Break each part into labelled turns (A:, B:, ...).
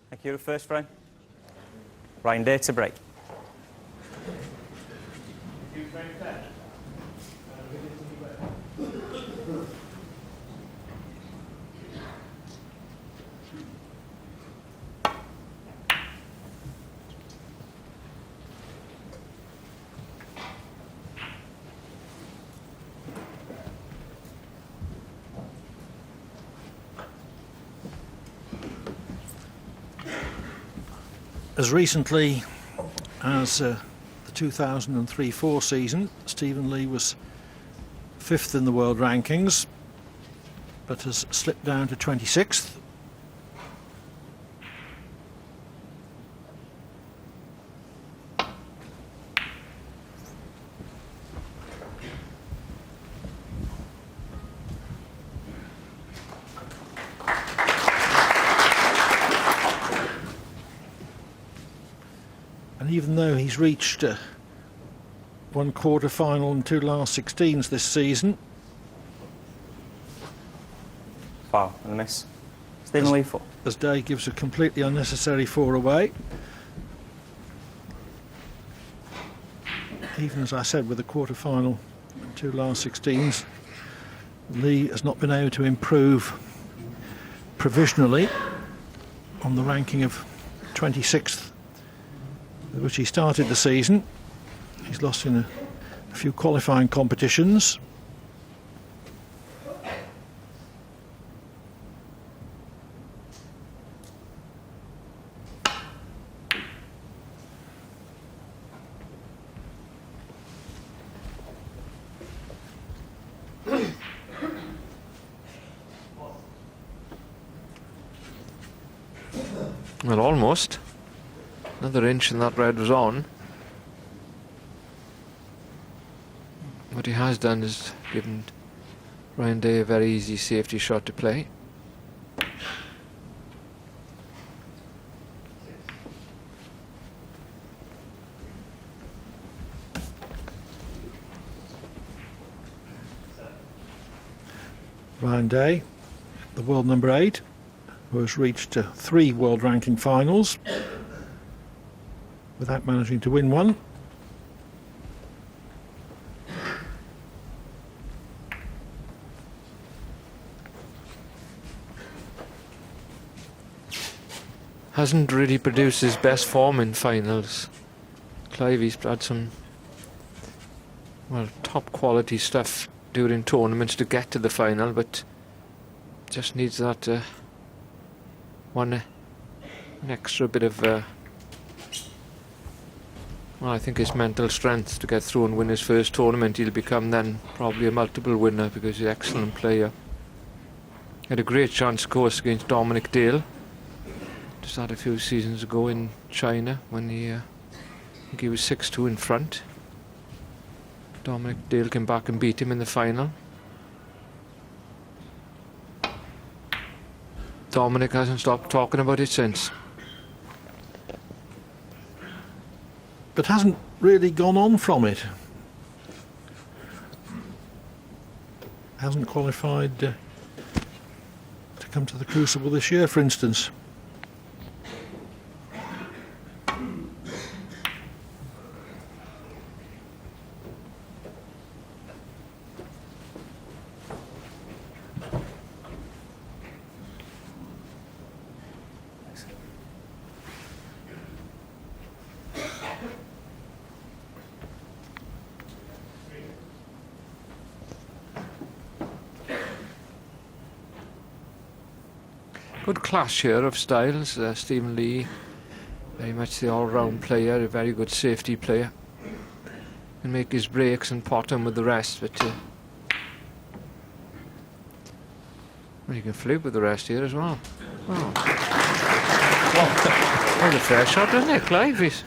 A: Thank you. First frame. Ryan Day to break.
B: As recently as the 2003-04 season, Stephen Lee was 5th in the world rankings, but has slipped down to 26th. And even though he's reached one quarter final and 2 last 16s this season,
A: Foul and a miss. Stephen Lee 4.
B: as Day gives a completely unnecessary 4 away. Even as I said, with the quarter final and 2 last 16s, Lee has not been able to improve provisionally on the ranking of 26th, with which he started the season. He's lost in a few qualifying competitions.
C: Well, almost. Another inch and that red was on. What he has done is given Ryan Day a very easy safety shot to play.
B: Ryan Day, the world number 8, who has reached 3 world ranking finals without managing to win one.
C: Hasn't really produced his best form in finals. Clivey's had some, well, top quality stuff during tournaments to get to the final, but just needs that an extra bit of well, I think his mental strength to get through and win his first tournament. He'll become then probably a multiple winner because he's an excellent player. Had a great chance, of course, against Dominic Dale just had a few seasons ago in China when he I think he was 6-2 in front. Dominic Dale came back and beat him in the final. Dominic hasn't stopped talking about it since.
B: But hasn't really gone on from it. Hasn't qualified to come to the Crucible this year, for instance.
C: Good clash here of styles. Stephen Lee, very much the all-round player, a very good safety player. Can make his breaks and pot him with the rest, but well, you can flip with the rest here as well. Oh. Well, a fair shot, isn't it, Clive?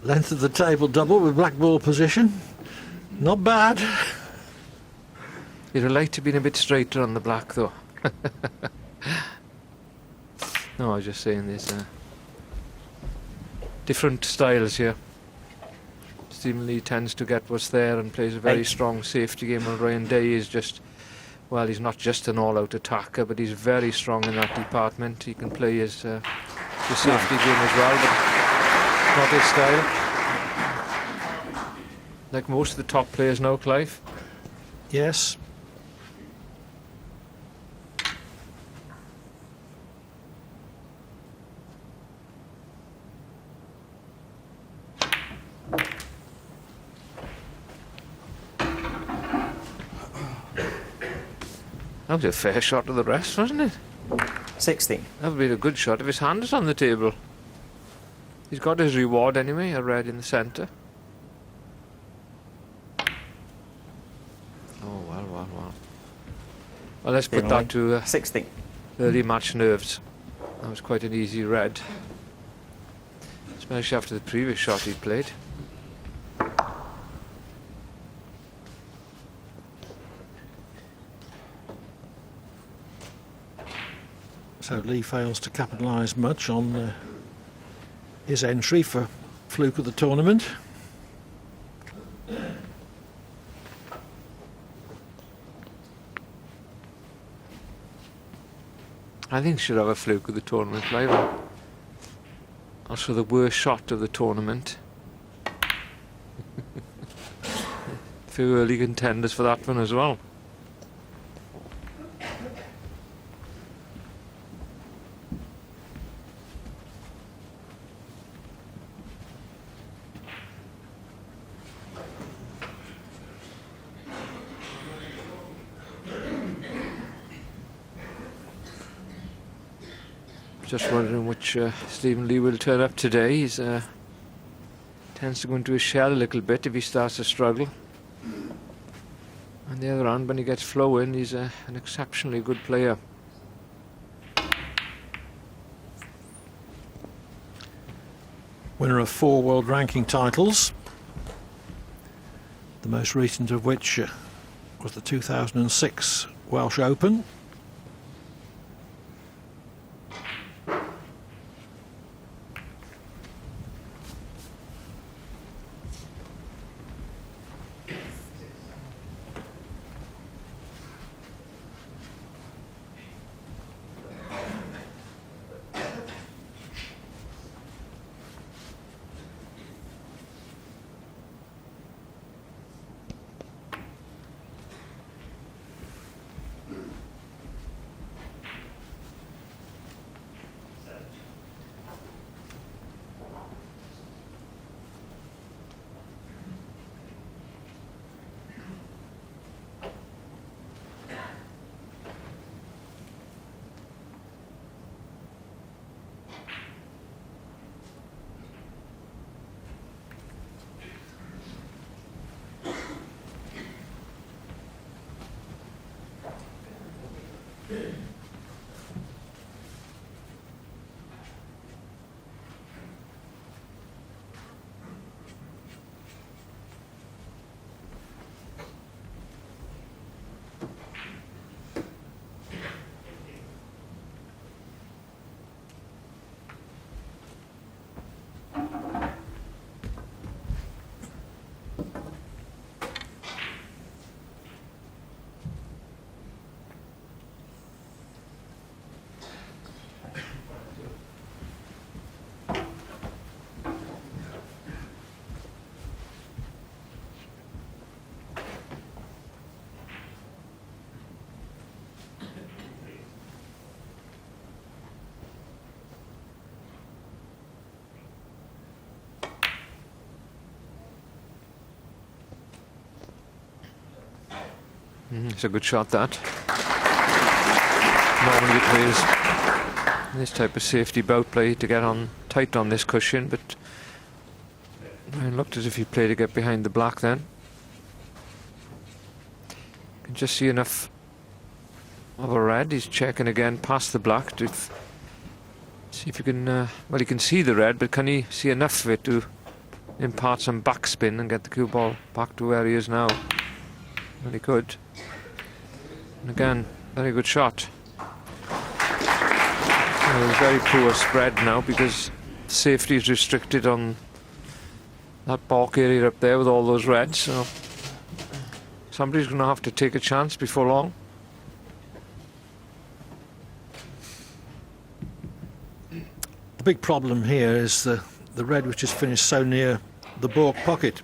B: Length of the table double with black ball position. Not bad.
C: You'd have liked to have been a bit straighter on the black, though. No, I was just saying there's different styles here. Stephen Lee tends to get what's there and plays a very strong safety game, while Ryan Day is just well, he's not just an all-out attacker, but he's very strong in that department. He can play his safety game as well, but not his style. Like most of the top players now, Clive.
B: Yes.
C: That was a fair shot of the rest, wasn't it?
A: 16.
C: That would be a good shot if his hand is on the table. He's got his reward anyway, a red in the centre. Oh, well. Well, let's put that to
A: 16.
C: early match nerves. That was quite an easy red. Especially after the previous shot he played.
B: So Lee fails to capitalise much on his entry for fluke of the tournament.
C: I think he should have a fluke of the tournament, Clive. Also the worst shot of the tournament. Few early contenders for that one as well. Just wondering which Stephen Lee will turn up today. He's tends to go into his shell a little bit if he starts to struggle. On the other hand, when he gets flowing, he's an exceptionally good player.
B: Winner of 4 world ranking titles, the most recent of which was the 2006 Welsh Open.
C: It's a good shot, that. Normally he plays this type of safety bout play to get on tight on this cushion, but it looked as if he played to get behind the black then. Can just see enough of a red. He's checking again past the black to see if he can, well, he can see the red, but can he see enough of it to impart some backspin and get the cue ball back to where he is now? Well, he could. And again, very good shot. Well, very poor spread now because safety is restricted on that balk area up there with all those reds. So somebody's going to have to take a chance before long.
B: The big problem here is the red which is finished so near the baulk pocket.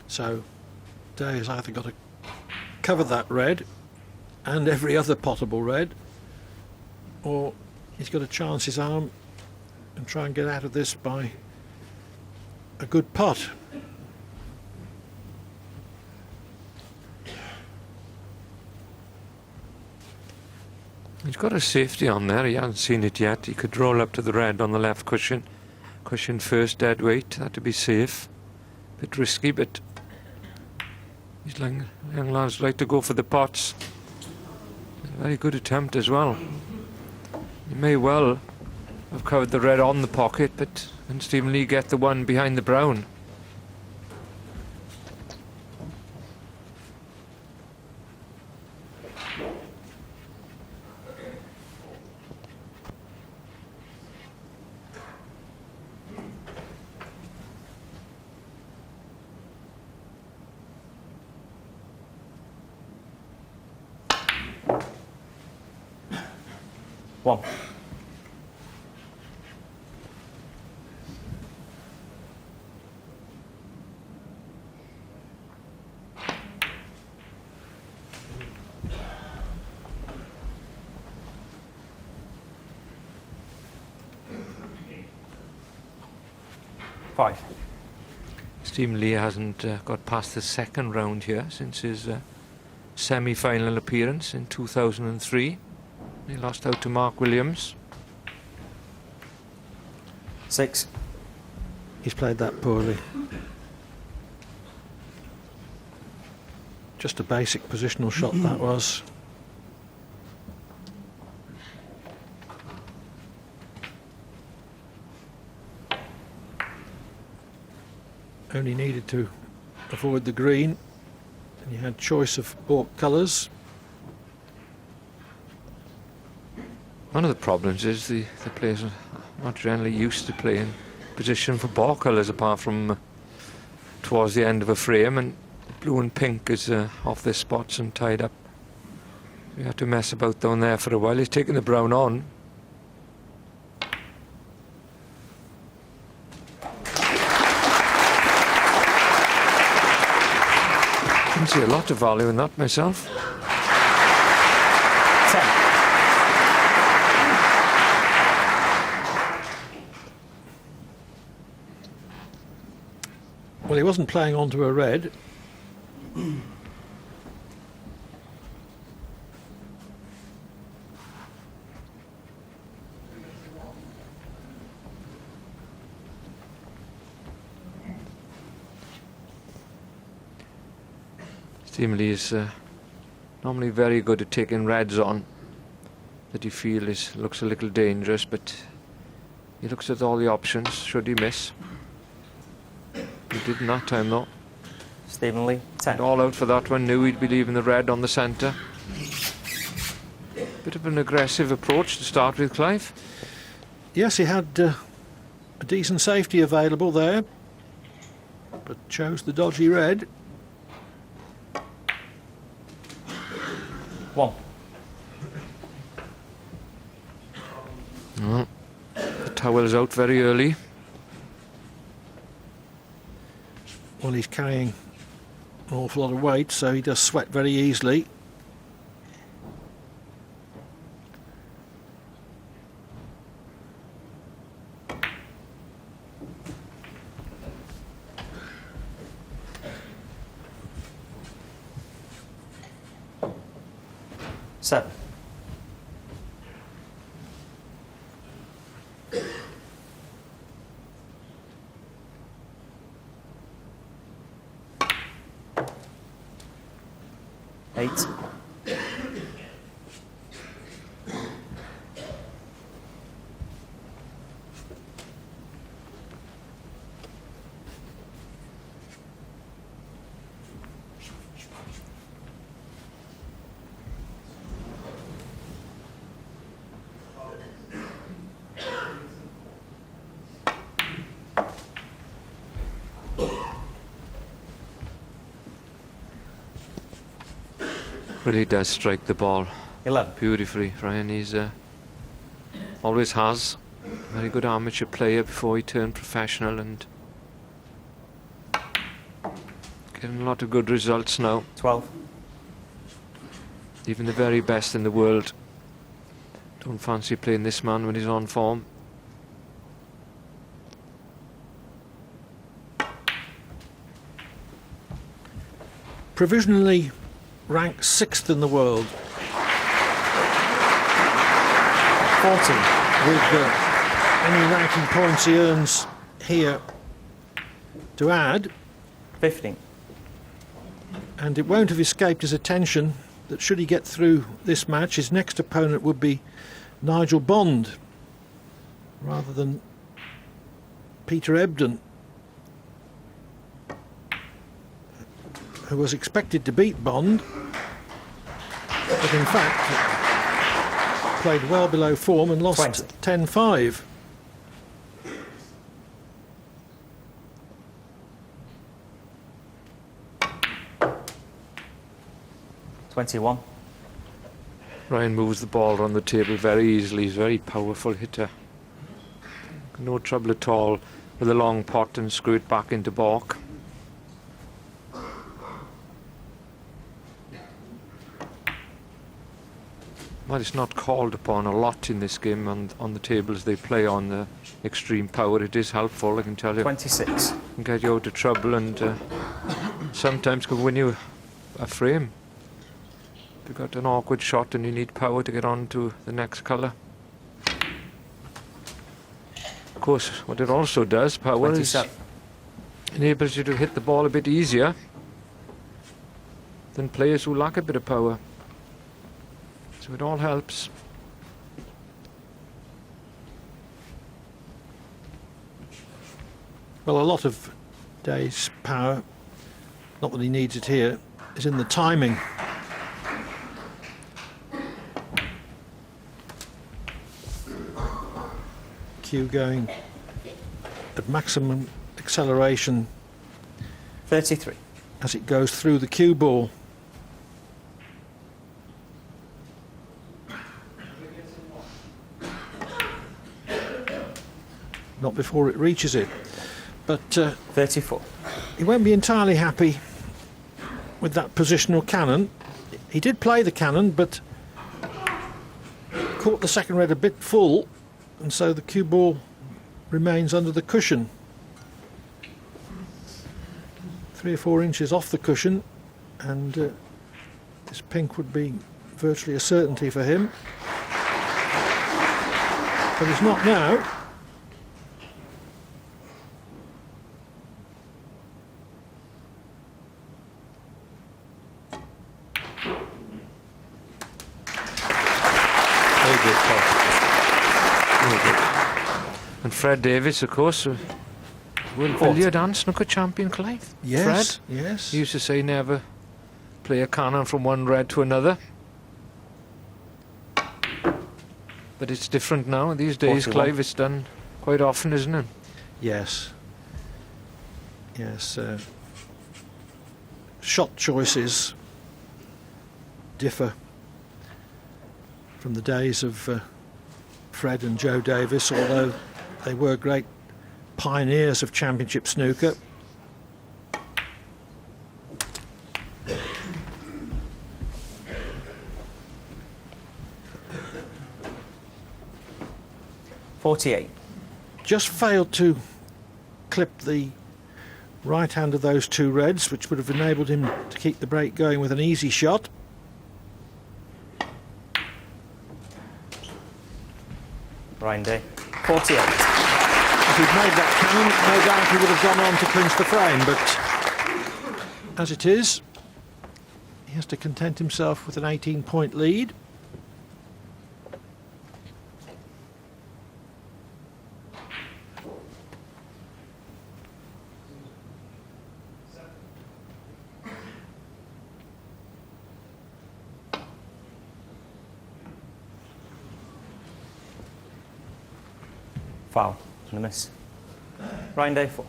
B: So Day has either got to cover that red and every other potable red, or he's got to chance his arm and try and get out of this by a good putt.
C: He's got a safety on there, he hasn't seen it yet. He could roll up to the red on the left cushion. Cushion first, dead weight, that to be safe. Bit risky, but these young lads like to go for the pots. Very good attempt as well. He may well have covered the red on the pocket, but can Stephen Lee get the one behind the brown?
A: One. Five.
C: Stephen Lee hasn't got past the second round here since his semi-final appearance in 2003. He lost out to Mark Williams.
A: Six.
B: He's played that poorly. Just a basic positional shot that was. Only needed to avoid the green, and you had choice of baulk colours.
C: One of the problems is the players are not generally used to playing position for ball colours apart from towards the end of a frame, and blue and pink is off their spots and tied up. We had to mess about down there for a while. He's taking the brown on. I see a lot of value in that myself.
A: 10.
B: Well, he wasn't playing onto a red.
C: Stephen Lee is normally very good at taking reds on that you feel looks a little dangerous, but he looks at all the options should he miss. He didn't that time though.
A: Stephen Lee, 10.
C: All out for that one, knew he'd be leaving the red on the centre. Bit of an aggressive approach to start with, Clive.
B: Yes, he had a decent safety available there, but chose the dodgy red.
A: 1.
C: Oh, the towel's out very early.
B: Well, he's carrying an awful lot of weight, so he does sweat very easily.
A: Seven. Eight.
C: Really does strike the ball
A: 11.
C: beautifully, Ryan. He's always has. Very good amateur player before he turned professional, and getting a lot of good results now.
A: 12.
C: Even the very best in the world don't fancy playing this man when he's on form.
B: Provisionally ranked 6th in the world,
A: 14.
B: with any ranking points he earns here to add.
A: 15.
B: And it won't have escaped his attention that should he get through this match, his next opponent would be Nigel Bond rather than Peter Ebdon, who was expected to beat Bond, but in fact played well below form and lost 10-5.
A: $21.
C: Ryan moves the ball around the table very easily. He's a very powerful hitter. No trouble at all with a long pot and screw it back into baulk. Well, it's not called upon a lot in this game on the tables they play on the extreme power. It is helpful, I can tell you.
A: 26.
C: Can get you out of trouble, and sometimes can win you a frame. If you've got an awkward shot and you need power to get on to the next colour. Of course, what it also does, power,
A: 27.
C: enables you to hit the ball a bit easier than players who lack a bit of power. So it all helps.
B: Well, a lot of Day's power, not that he needs it here, is in the timing. Cue going at maximum acceleration
A: 33.
B: as it goes through the cue ball. Not before it reaches it, but
A: 34.
B: he won't be entirely happy with that positional cannon. He did play the cannon, but caught the second red a bit full, and so the cue ball remains under the cushion. 3 or 4 inches off the cushion, and this pink would be virtually a certainty for him. But it's not now.
C: And Fred Davis, of course, world billiard and snooker champion, Clive.
B: Yes,
C: Fred.
B: yes.
C: He used to say never play a cannon from one red to another. But it's different now. These days,
A: 41.
C: Clive, it's done quite often, isn't it?
B: Yes. Yes. Shot choices differ from the days of Fred and Joe Davis, although they were great pioneers of championship snooker.
A: $48.
B: Just failed to clip the right hand of those 2 reds, which would have enabled him to keep the break going with an easy shot.
A: Ryan Day. 48.
B: If he'd made that cannon, no doubt he would have gone on to clinch the frame, but as it is, he has to content himself with an 18-point lead.
A: Foul. And a miss. Ryan Day 4.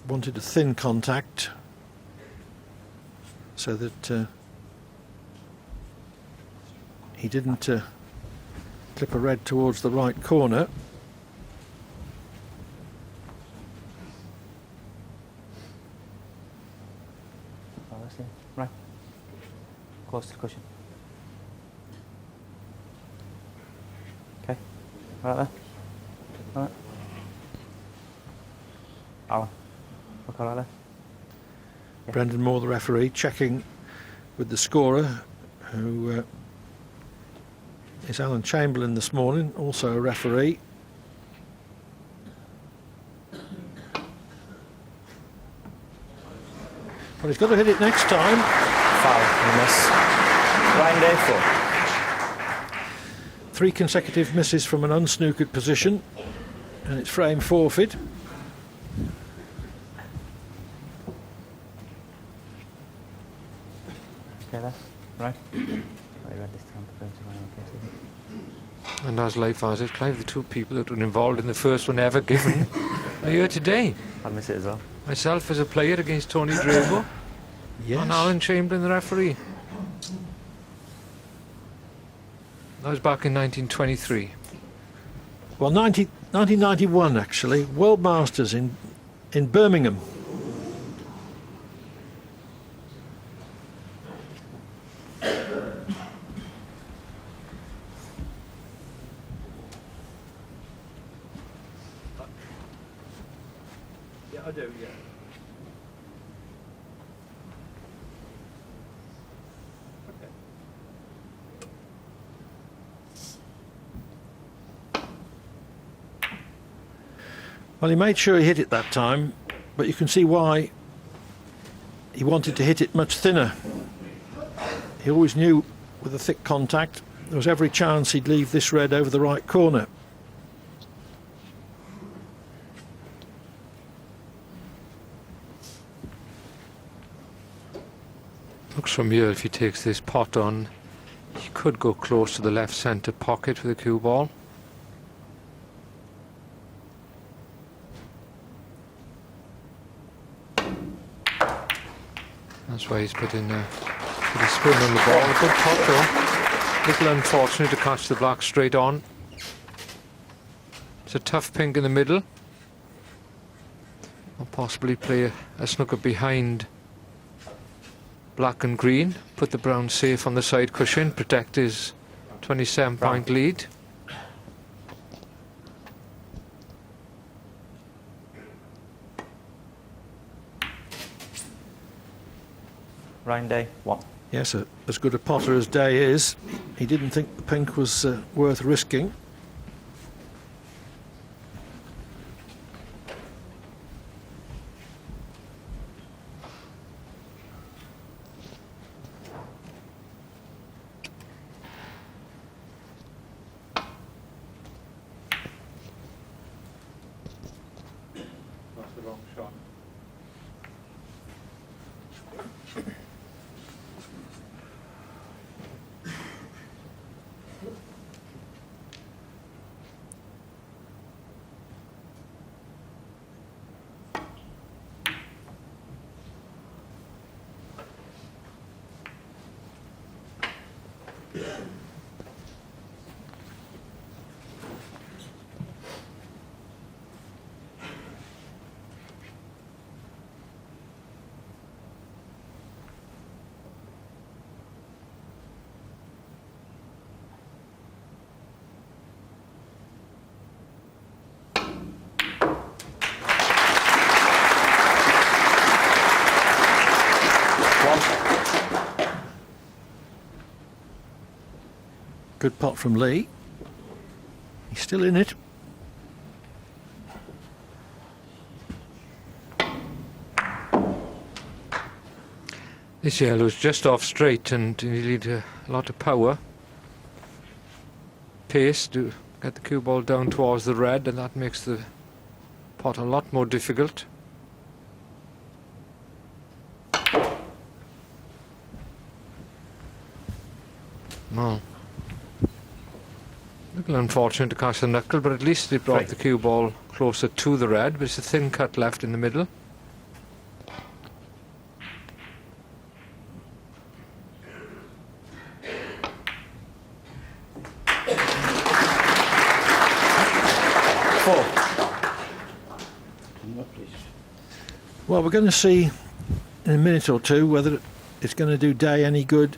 B: Wanted a thin contact so that he didn't clip a red towards the right corner.
A: Oh, that's it. Right. Close to the cushion. Okay. Right there. Right. Alan. Look right there. Yeah.
B: Brendan Moore, the referee, checking with the scorer, who is Alan Chamberlain this morning, also a referee. But he's got to hit it next time.
A: Foul. You miss. Ryan Day 4.
B: 3 consecutive misses from an unsnookered position, and it's frame forfeit.
A: Okay there. Right. I read this time.
C: And as life has it, Clive, the 2 people that were involved in the first one ever given are here today.
A: I'll miss it as well.
C: Myself as a player against Tony Drago,
B: Yes.
C: and Alan Chamberlain, the referee. That was back in 1923.
B: Well, 1991 actually, World Masters in Birmingham. Yeah, I do, yeah. Well, he made sure he hit it that time, but you can see why he wanted to hit it much thinner. He always knew with a thick contact there was every chance he'd leave this red over the right corner.
C: Looks from here, if he takes this pot on, he could go close to the left centre pocket with the cue ball. That's why he's put in a spin on the ball. A good pot though. Little unfortunate to catch the black straight on. It's a tough pink in the middle. Or possibly play a snooker behind black and green. Put the brown safe on the side cushion. Protect his 27-point lead.
A: Ryan Day 1.
B: Yes, as good a potter as Day is, he didn't think the pink was worth risking.
C: That's the wrong shot.
B: Good pot from Lee. He's still in it.
C: This yellow's just off straight and you need a lot of power. Pace to get the cue ball down towards the red, and that makes the pot a lot more difficult. No. A little unfortunate to catch the knuckle, but at least it brought the cue ball closer to the red, but it's a thin cut left in the middle.
A: 4.
B: Well, we're going to see in a minute or two whether it's going to do Day any good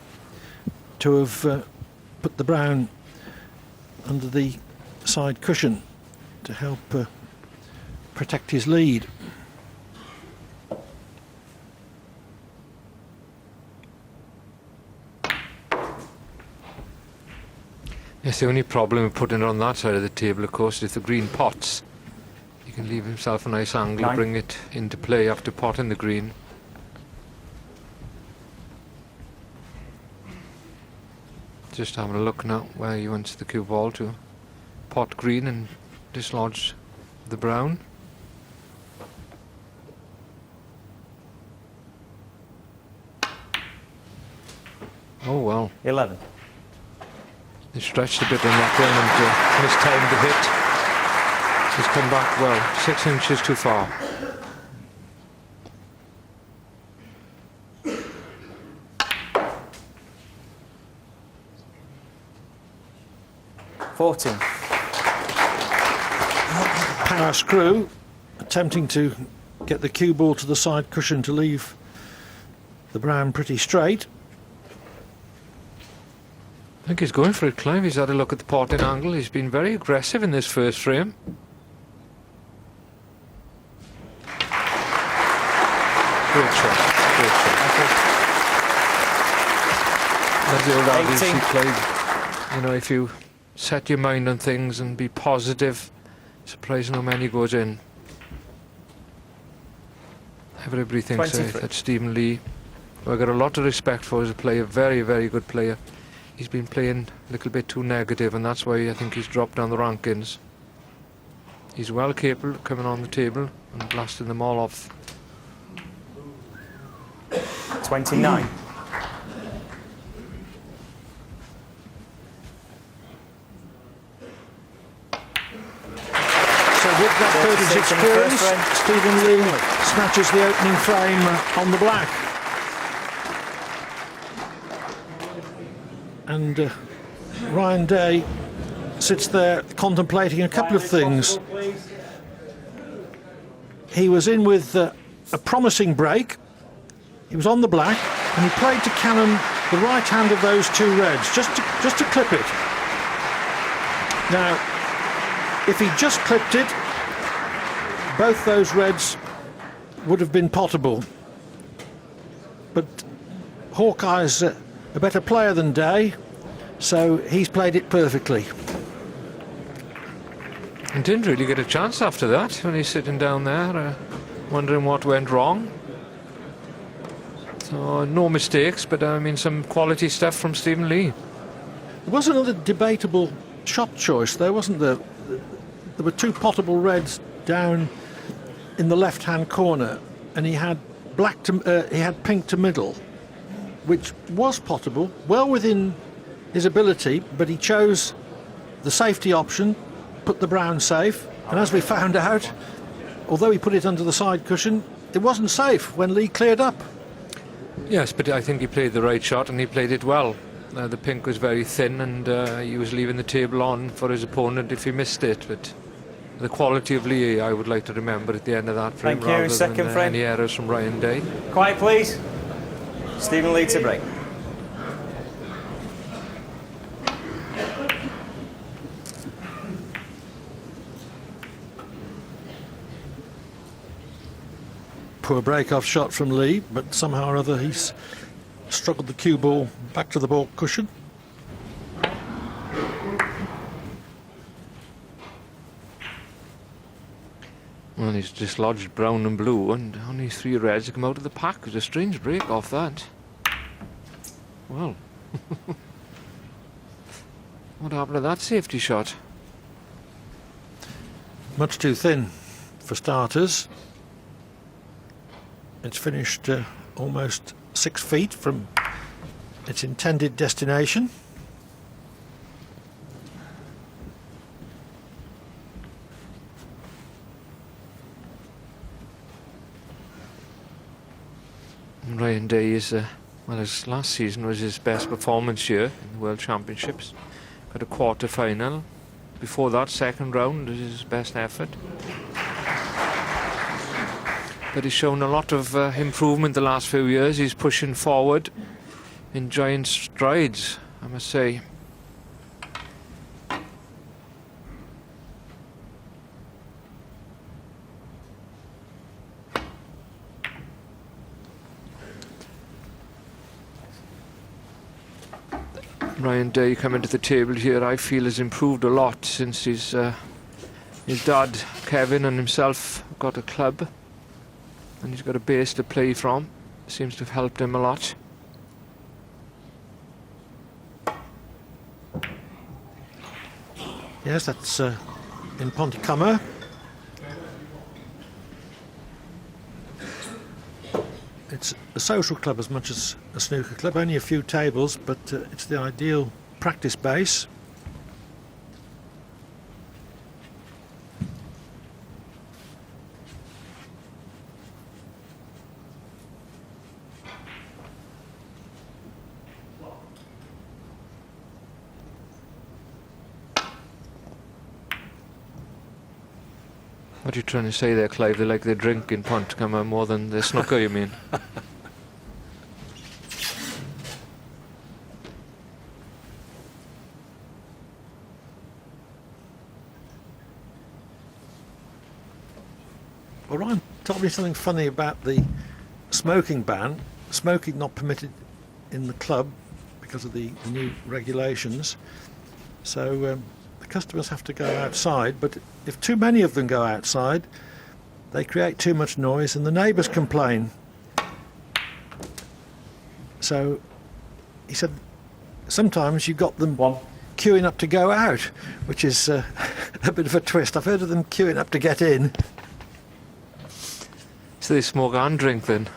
B: to have put the brown under the side cushion to help protect his lead.
C: Yes, the only problem with putting it on that side of the table, of course, is the green pots. He can leave himself a nice angle,
A: 9.
C: bring it into play after potting the green. Just having a look now where he wants the cue ball to. Pot green and dislodge the brown. Oh well.
A: 11.
C: He stretched a bit on that one and mistimed the hit. He's come back well, 6 inches too far.
B: Power screw, attempting to get the cue ball to the side cushion to leave the brown pretty straight.
C: I think he's going for it, Clive. He's had a look at the potting angle. He's been very aggressive in this first frame. Great shot. Great shot. That's the old adage, Clive. You know, if you set your mind on things and be positive, surprising how many goes in. Everybody thinks
A: 23.
C: that Stephen Lee, who I got a lot of respect for as a player, very, very good player. He's been playing a little bit too negative, and that's why I think he's dropped down the rankings. He's well capable of coming on the table and blasting them all off.
A: 29.
B: So with that birdie's
A: 46 in the first
B: experience,
A: frame.
B: Stephen Lee snatches the opening frame on the black. And Ryan Day sits there contemplating a couple of things. He was in with a promising break. He was on the black, and he played to cannon the right hand of those two reds, just to clip it. Now, if he just clipped it, both those reds would have been pottable. But Hawkeye's a better player than Day, so he's played it perfectly.
C: And didn't really get a chance after that when he's sitting down there wondering what went wrong. So no mistakes, but I mean some quality stuff from Stephen Lee.
B: There was another debatable shot choice there, wasn't there? There were two pottable reds down in the left-hand corner, and he had pink to middle, which was pottable, well within his ability, but he chose the safety option, put the brown safe, and as we found out, although he put it under the side cushion, it wasn't safe when Lee cleared up.
C: Yes, but I think he played the right shot and he played it well. The pink was very thin, and he was leaving the table on for his opponent if he missed it. But the quality of Lee, I would like to remember at the end of that frame,
A: Thank you.
C: rather
A: Second
C: than
A: frame.
C: any errors from Ryan Day.
A: Quiet, please. Stephen Lee to break.
B: Poor break-off shot from Lee, but somehow or other he's struggled the cue ball back to the ball cushion.
C: Well, he's dislodged brown and blue, and only 3 reds to come out of the pack. It was a strange break off that. Well, what happened to that safety shot?
B: Much too thin for starters. It's finished almost 6 feet from its intended destination.
C: Ryan Day is, well, his last season was his best performance year in the World Championships. Got a quarter final, before that second round was his best effort. But he's shown a lot of improvement the last few years. He's pushing forward in giant strides, I must say. Ryan Day coming to the table here, I feel, has improved a lot since his dad, Kevin, and himself got a club. And he's got a base to play from. Seems to have helped him a lot.
B: Yes, that's in Pontycummer. It's a social club as much as a snooker club, only a few tables, but it's the ideal practice base.
C: What are you trying to say there, Clive? They like their drink in Pontycummer more than their snooker, you mean?
B: Well, Ryan told me something funny about the smoking ban. Smoking not permitted in the club because of the new regulations. So the customers have to go outside, but if too many of them go outside, they create too much noise and the neighbours complain. So he said sometimes you got them queuing up to go out, which is a bit of a twist. I've heard of them queuing up to get in.
C: So they smoke and drink then?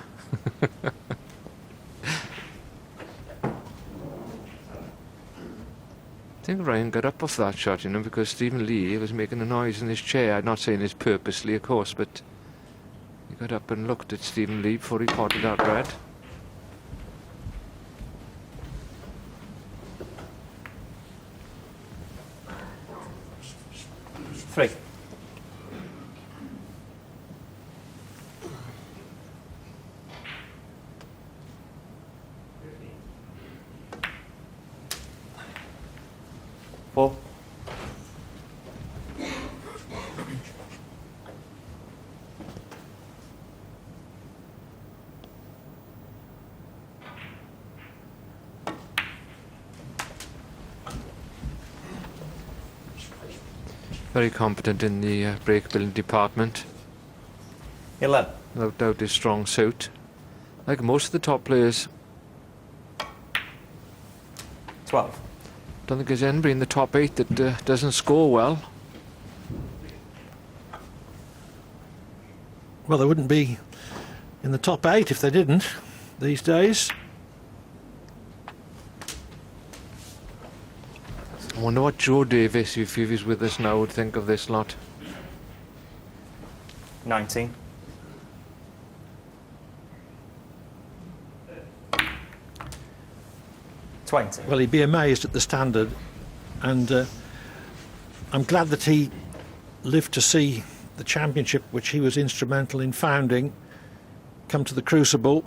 C: I think Ryan got up off that shot, you know, because Stephen Lee was making a noise in his chair. I'm not saying this purposely, of course, but he got up and looked at Stephen Lee before he potted out red.
A: Three. Four.
C: Very competent in the break building department.
A: 11.
C: No doubt his strong suit. Like most of the top players.
A: 12.
C: Don't think there's anybody in the top 8 that doesn't score well.
B: Well, they wouldn't be in the top 8 if they didn't these days.
C: I wonder what Joe Davis, if he was with us now, would think of this lot.
A: 19.
B: Well, he'd be amazed at the standard, and I'm glad that he lived to see the championship, which he was instrumental in founding, come to the crucible.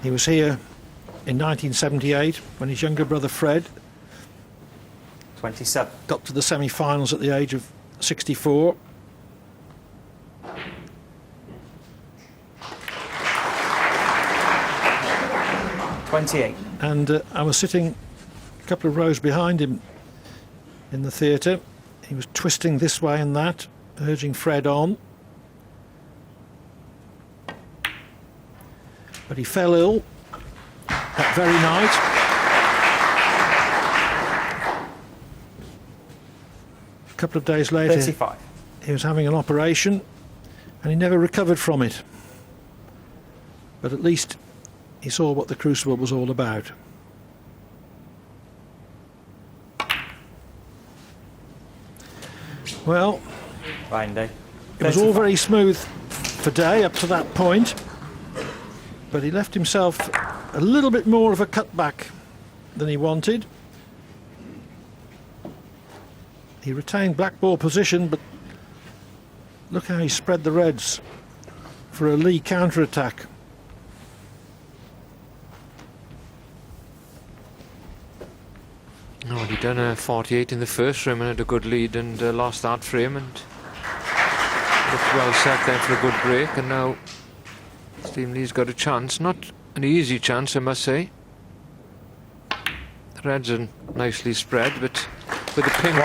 B: He was here in 1978 when his younger brother Fred
A: 27.
B: got to the semi-finals at the age of 64. And I was sitting a couple of rows behind him in the theatre. He was twisting this way and that, urging Fred on. But he fell ill that very night. A couple of days later,
A: 35.
B: he was having an operation and he never recovered from it. But at least he saw what the crucible was all about. Well,
A: Ryan Day.
B: it was all very smooth for Day up to that point, but he left himself a little bit more of a cutback than he wanted. He retained black ball position, but look how he spread the reds for a Lee counter-attack.
C: Oh, he'd done a 48 in the first frame and had a good lead and lost that frame and looked well set there for a good break, and now Stephen Lee's got a chance. Not an easy chance, I must say. The reds are nicely spread, but with the pink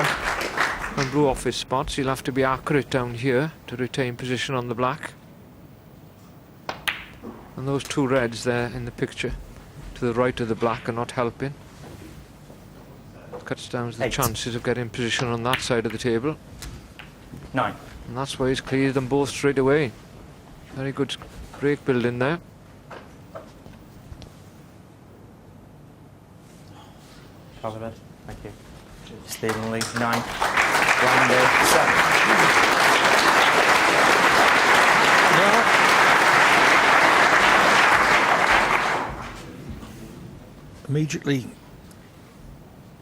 C: and blue off his spots, he'll have to be accurate down here to retain position on the black. And those two reds there in the picture to the right of the black are not helping. Cuts down the
A: 8.
C: chances of getting position on that side of the table.
A: 9.
C: And that's why he's cleared them both straight away. Very good break building there.
A: Covered. Thank you. Stephen Lee, 9. Ryan Day, 7.
B: Immediately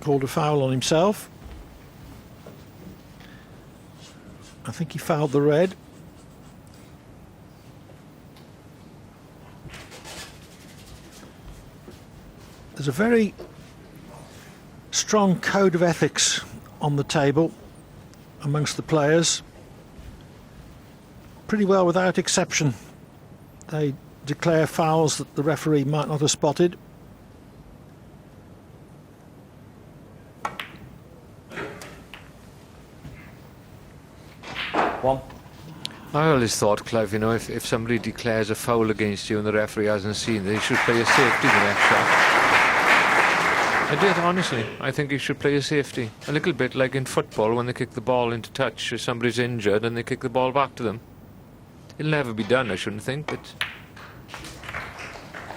B: called a foul on himself. I think he fouled the red. There's a very strong code of ethics on the table amongst the players. Pretty well without exception, they declare fouls that the referee might not have spotted.
C: I always thought, Clive, you know, if somebody declares a foul against you and the referee hasn't seen it, they should play a safety the next shot. I did, honestly. I think he should play a safety. A little bit like in football when they kick the ball into touch if somebody's injured and they kick the ball back to them. It'll never be done, I shouldn't think, but...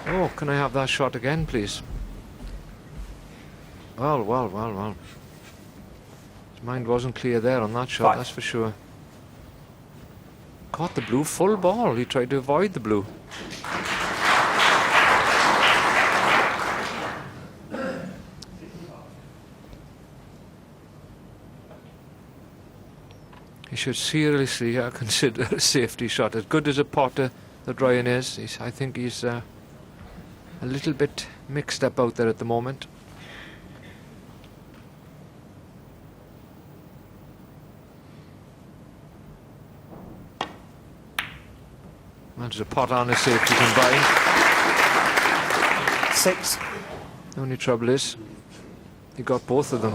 C: Oh, can I have that shot again, please? Well. His mind wasn't clear there on that shot,
A: 5.
C: that's for sure. Caught the blue, full ball. He tried to avoid the blue. He should seriously consider a safety shot. As good as a potter that Ryan is, I think he's a little bit mixed up out there at the moment. There's a pot and a safety combined.
A: 6.
C: The only trouble is, he got both of them.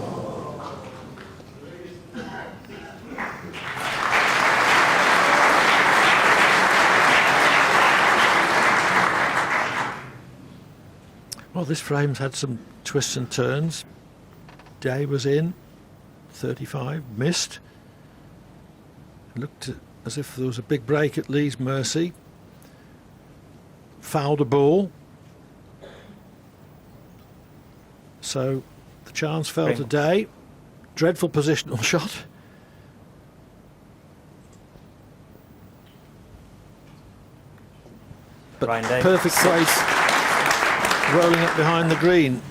B: Well, this frame's had some twists and turns. Day was in, 35, missed. Looked as if there was a big break at Lee's mercy. Fouled a ball. So the chance fell to Day. Dreadful positional shot. But
A: Ryan Day,
B: perfect
A: 6.
B: place, rolling up behind the green.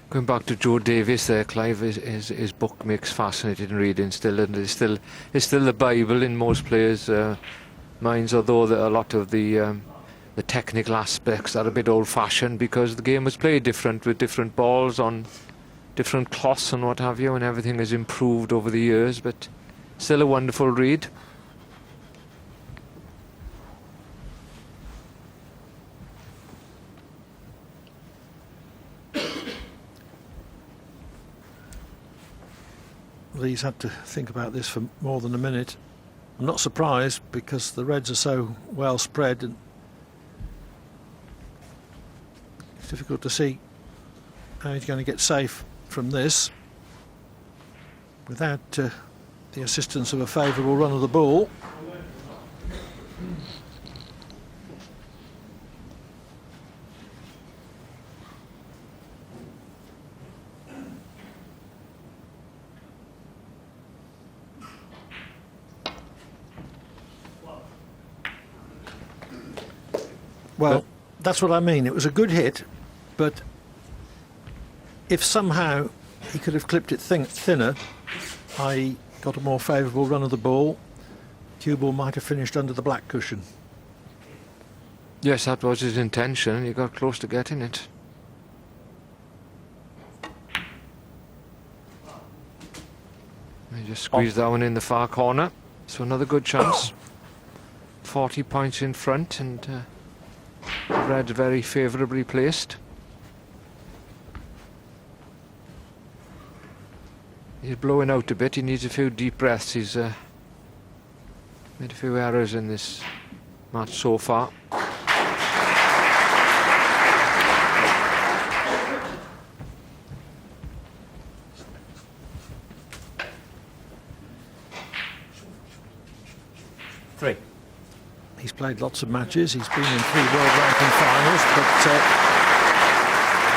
C: Going back to Joe Davis there, Clive, his book makes fascinating reading still, and it's still the Bible in most players' minds, although a lot of the technical aspects are a bit old-fashioned because the game was played different with different balls on different cloths and what have you, and everything has improved over the years, but still a wonderful read.
B: Lee's had to think about this for more than a minute. I'm not surprised because the reds are so well spread and it's difficult to see how he's going to get safe from this. without the assistance of a favourable run of the ball. Well, that's what I mean. It was a good hit, but if somehow he could have clipped it thinner, i.e. got a more favourable run of the ball, cue ball might have finished under the black cushion.
C: Yes, that was his intention. He got close to getting it. He just squeezed that one in the far corner. So another good chance. 40 points in front, and Red's very favourably placed. He's blowing out a bit. He needs a few deep breaths. He's made a few errors in this match so far.
A: Three.
B: He's played lots of matches. He's been in 3 world ranking finals, but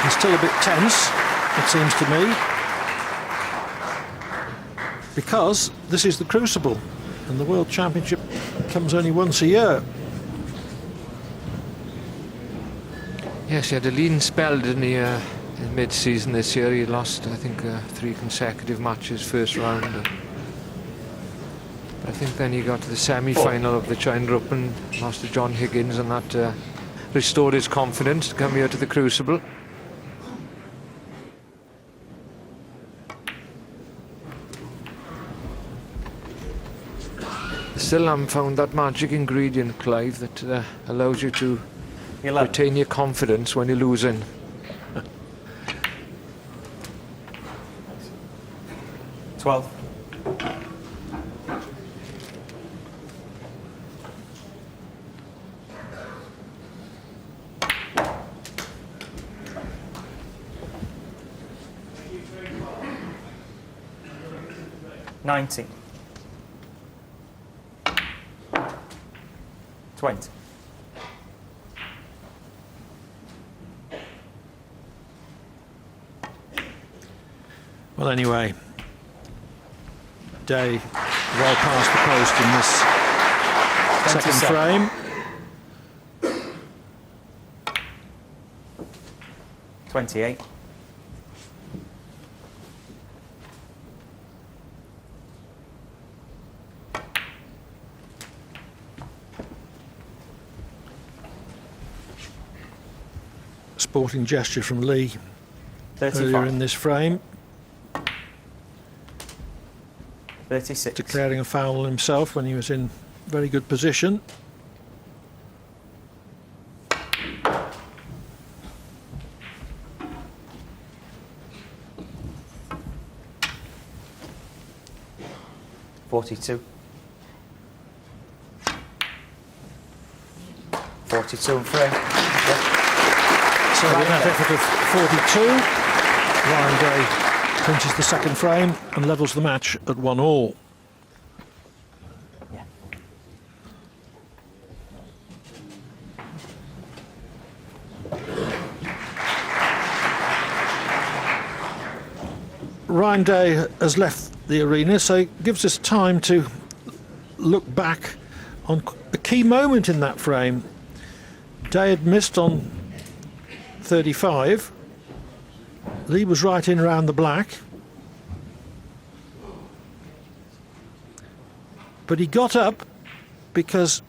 B: he's still a bit tense, it seems to me, because this is the Crucible, and the World Championship comes only once a year.
C: Yes, he had a lean spell, didn't he, in mid-season this year. He lost, I think, 3 consecutive matches first round. I think then he got to the semi-final of the China Open, lost to John Higgins, and that restored his confidence to come here to the Crucible. Still haven't found that magic ingredient, Clive, that allows you to retain your confidence when you're losing.
A: $12. $19. 20.
B: Well, anyway, Day well past the post in this second frame.
A: 28.
B: Sporting gesture from Lee
A: 35.
B: earlier in this frame,
A: 36.
B: declaring a foul himself when he was in very good position.
A: $42. 42 and 3.
B: So with that effort of 42, Ryan Day clinches the second frame and levels the match at 1-all.
A: Yeah.
B: Ryan Day has left the arena, so it gives us time to look back on a key moment in that frame. Day had missed on 35. Lee was right in around the black, but he got up because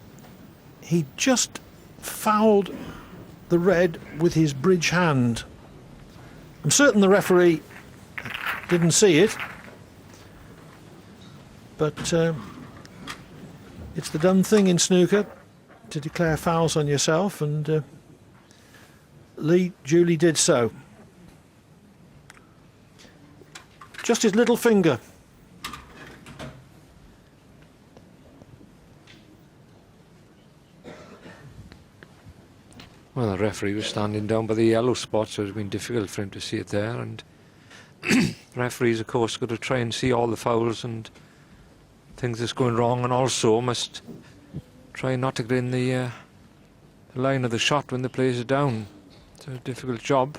B: he just fouled the red with his bridge hand. I'm certain the referee didn't see it, but it's the done thing in snooker to declare fouls on yourself, and Lee duly did so. Just his little finger.
C: Well, the referee was standing down by the yellow spot, so it's been difficult for him to see it there, and Referees, of course, got to try and see all the fouls and things that's going wrong, and also must try not to get in the line of the shot when the players are down. It's a difficult job.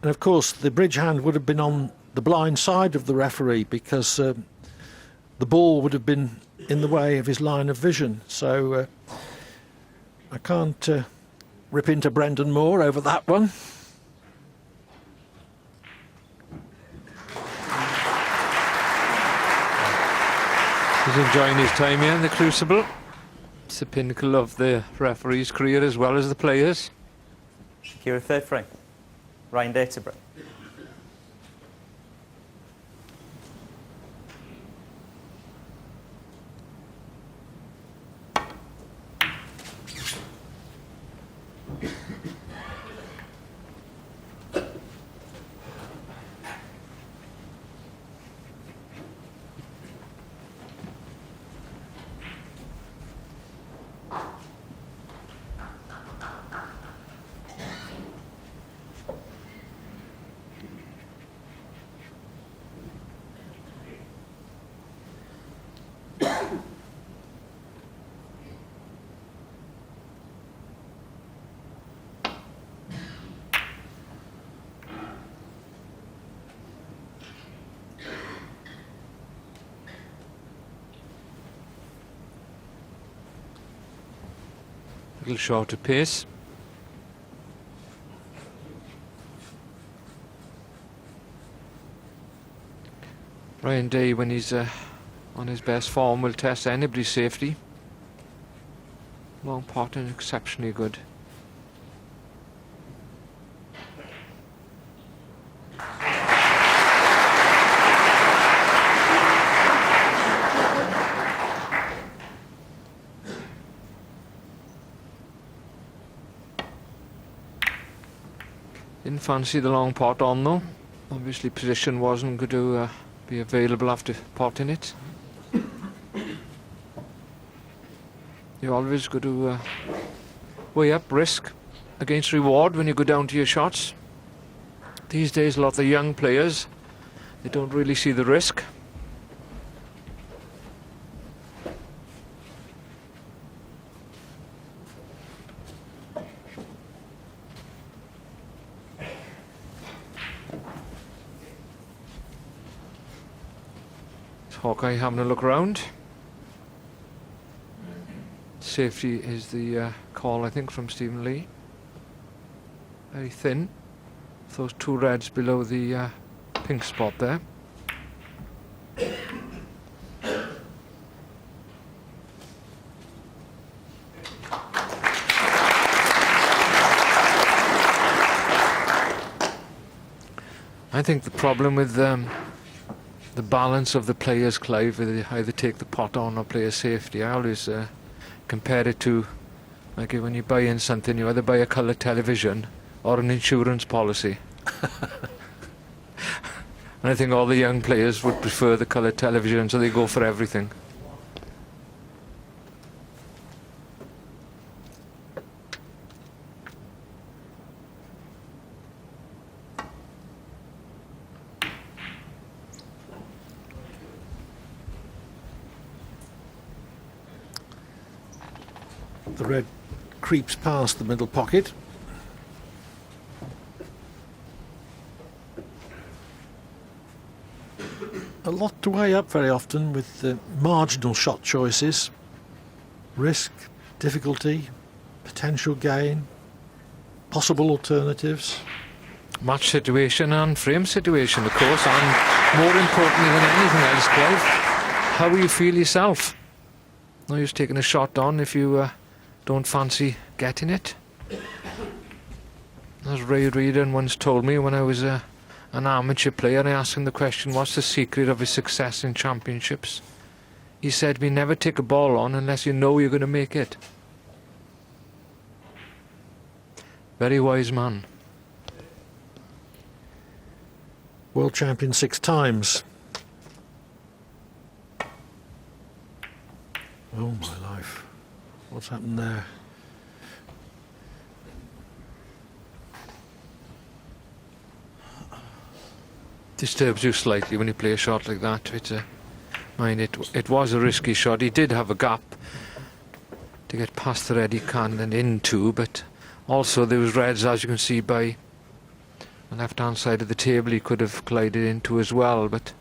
B: And of course, the bridge hand would have been on the blind side of the referee because the ball would have been in the way of his line of vision. So I can't rip into Brendan Moore over that one.
C: He's enjoying his time here in the Crucible. It's the pinnacle of the referee's career as well as the players.
A: Secure a third frame. Ryan Daterborough.
C: A little shorter pace. Ryan Day, when he's on his best form, will test anybody's safety. Long pot and exceptionally good. Didn't fancy the long pot on though. Obviously position wasn't going to be available after potting it. You always got to weigh up risk against reward when you go down to your shots. These days a lot of the young players, they don't really see the risk. Hawkeye having a look around. Safety is the call, I think, from Stephen Lee. Very thin. Those two reds below the pink spot there. I think the problem with the balance of the players, Clive, whether they either take the pot on or player safety. I always compare it to like when you buy in something, you either buy a colour television or an insurance policy. And I think all the young players would prefer the colour television, so they go for everything.
B: The red creeps past the middle pocket. A lot to weigh up very often with the marginal shot choices. Risk, difficulty, potential gain, possible alternatives.
C: Match situation and frame situation, of course, and more importantly than anything else, Clive, how will you feel yourself? No use taking a shot on if you don't fancy getting it. As Ray Reardon once told me when I was an amateur player, and I asked him the question, what's the secret of his success in championships? He said, we never take a ball on unless you know you're going to make it. Very wise man.
B: World champion 6 times. Oh my life. What's happened there?
C: disturbs you slightly when you play a shot like that. It was a risky shot. He did have a gap to get past the red he can and into, but also there was reds, as you can see, by the left-hand side of the table he could have glided into as well. But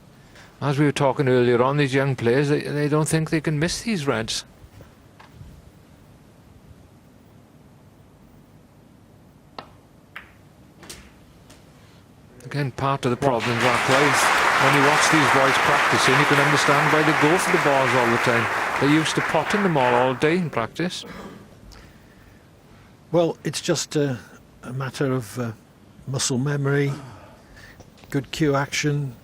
C: as we were talking earlier on, these young players, they don't think they can miss these reds. Again, part of the problems are, Clive, when you watch these boys practicing, you can understand why they go for the bars all the time. They're used to potting them all day in practice.
B: Well, it's just a matter of muscle memory, good cue action,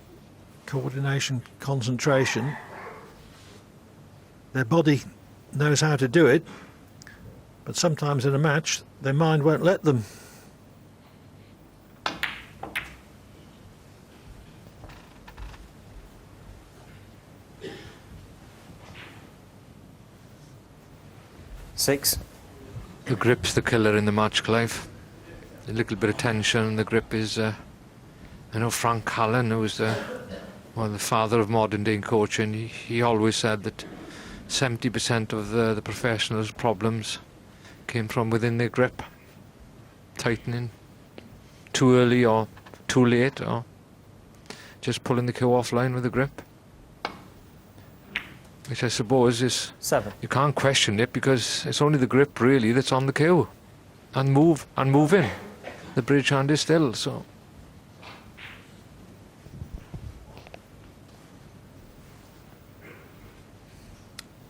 B: coordination, concentration. Their body knows how to do it, but sometimes in a match, their mind won't let them.
A: Six.
C: The grip's the killer in the match, Clive. A little bit of tension, and the grip is... I know Frank Callan, who was the father of modern day coaching, he always said that 70% of the professionals' problems came from within their grip. Tightening too early or too late, or just pulling the cue offline with the grip. Which I suppose is...
A: 7.
C: You can't question it, because it's only the grip really that's on the cue. And moving. The bridge hand is still, so...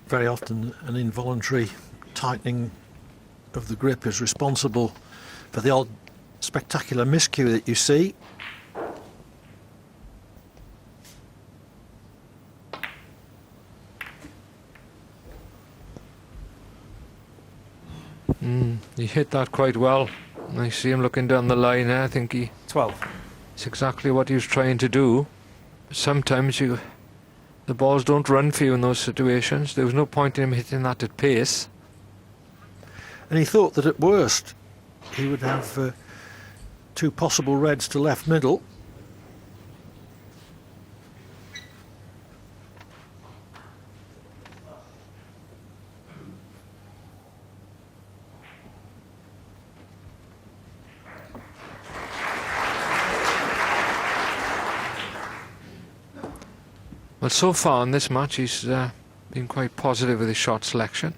B: Very often an involuntary tightening of the grip is responsible for the odd spectacular miscue that you see.
C: He hit that quite well. I see him looking down the line there. I think
A: 12.
C: it's exactly what he was trying to do. Sometimes the balls don't run for you in those situations. There was no point in him hitting that at pace.
B: And he thought that at worst he would have 2 possible reds to left middle.
C: Well, so far in this match, he's been quite positive with his shot selection.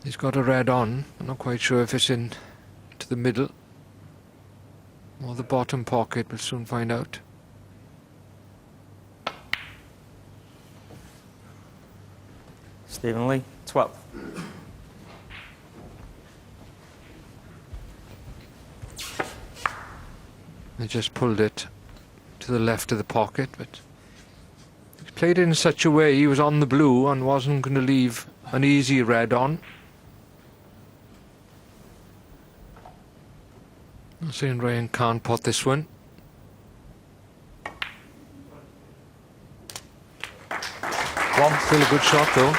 C: He's got a red on. I'm not quite sure if it's in to the middle or the bottom pocket. We'll soon find out.
A: Stephen Lee, 12.
C: They just pulled it to the left of the pocket, but he played it in such a way he was on the blue and wasn't going to leave an easy red on. I'm saying Ryan can't pot this one. Still a good shot though.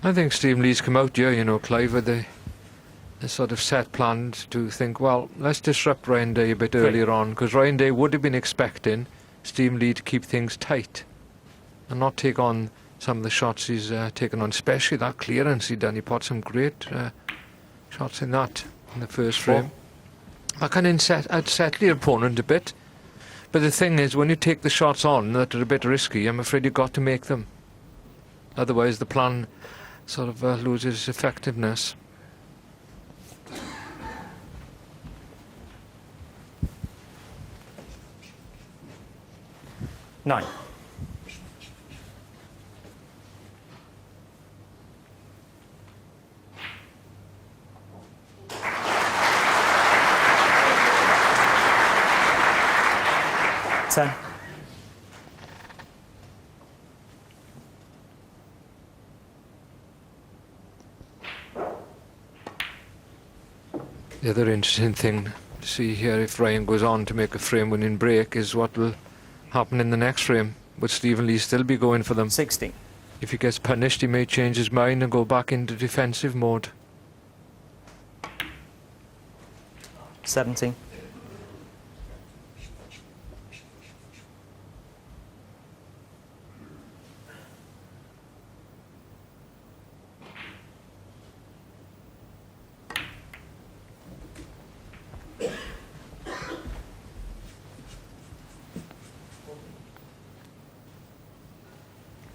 C: I think Stephen Lee's come out here, you know, Clive, with the sort of set plan to think, well, let's disrupt Ryan Day a bit earlier on, because Ryan Day would have been expecting Stephen Lee to keep things tight and not take on some of the shots he's taken on, especially that clearance he done. He put some great shots in that in the first frame. That can unsettle your opponent a bit. But the thing is, when you take the shots on that are a bit risky, I'm afraid you've got to make them. Otherwise the plan sort of loses effectiveness.
A: Nine. Ten.
C: The other interesting thing to see here, if Ryan goes on to make a frame-winning break, is what will happen in the next frame. Would Stephen Lee still be going for them?
A: 16.
C: If he gets punished, he may change his mind and go back into defensive mode.
A: 17.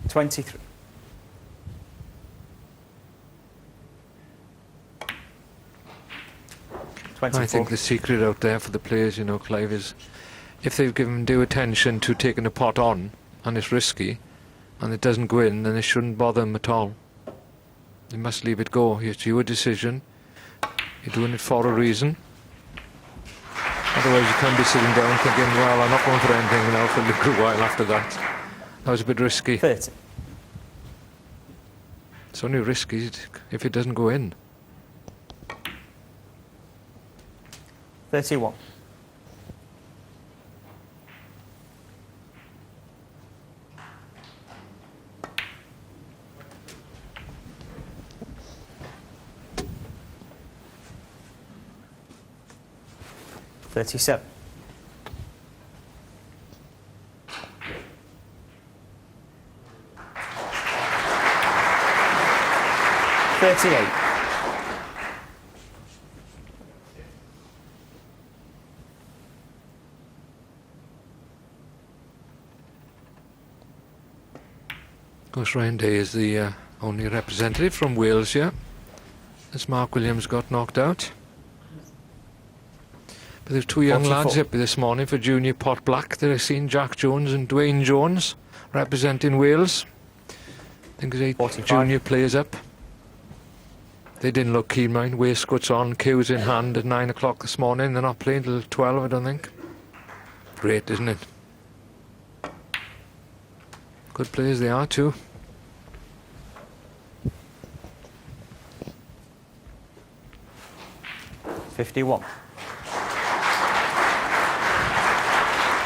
A: $23.
C: I think the secret out there for the players, you know, Clive, is if they've given due attention to taking a pot on and it's risky and it doesn't go in, then it shouldn't bother them at all. They must leave it go. It's your decision. You're doing it for a reason. Otherwise you can't be sitting down thinking, well, I'm not going for anything now for a little while after that. That was a bit risky.
A: 30.
C: It's only risky if it doesn't go in.
A: 31. $37. 38.
C: Of course, Ryan Day is the only representative from Wales here, as Mark Williams got knocked out. But there's two young
A: 44.
C: lads up this morning for Junior Pot Black. They've seen Jack Jones and Dwayne Jones representing Wales. I think there's 8
A: 45.
C: junior players up. They didn't look keen, mind. Waistcoats on, cues in hand at 9 o'clock this morning. They're not playing till 12, I don't think. Great, isn't it? Good players they are too.
A: $51.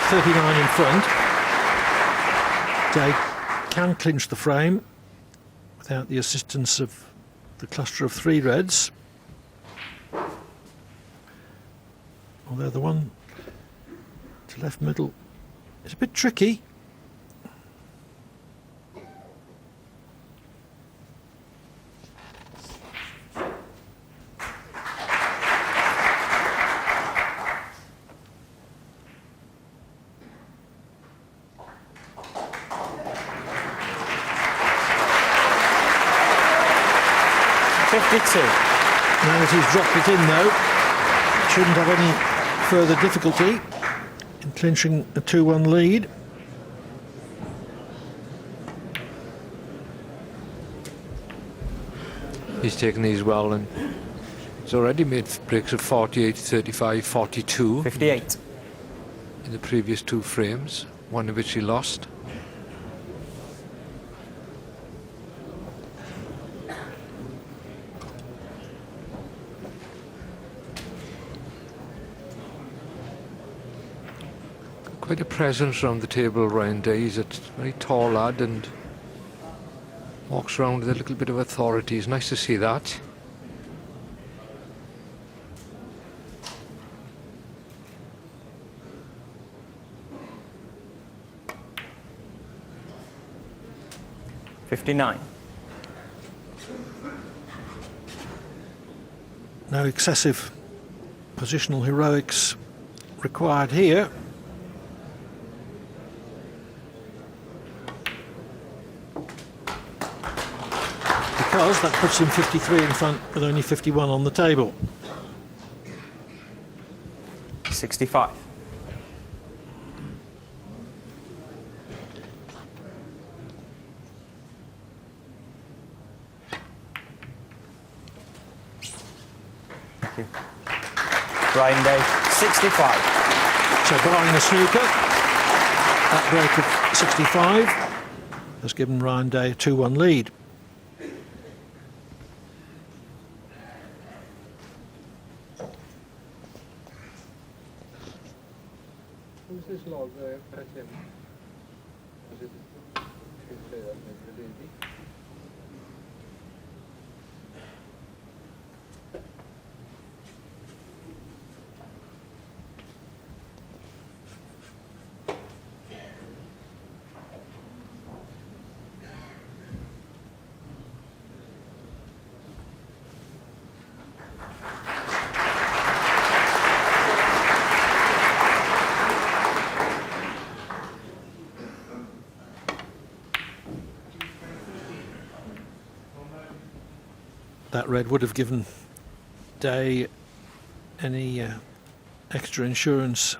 B: 39 in front. Day can clinch the frame without the assistance of the cluster of 3 reds. Although the one to left middle is a bit tricky. Now that he's dropped it in, though, shouldn't have any further difficulty in clinching a 2-1 lead.
C: He's taken these well, and he's already made breaks of 48, 35, 42.
A: 58.
C: In the previous 2 frames, one of which he lost. Quite a presence around the table, Ryan Day. He's a very tall lad and walks around with a little bit of authority. It's nice to see that.
A: $59.
B: No excessive positional heroics required here. Because that puts him 53 in front with only 51 on the table.
A: 65. Thank you. Ryan Day, 65.
B: So barring the snooker, that break of 65 has given Ryan Day a 2-1 lead. That red would have given Day any extra insurance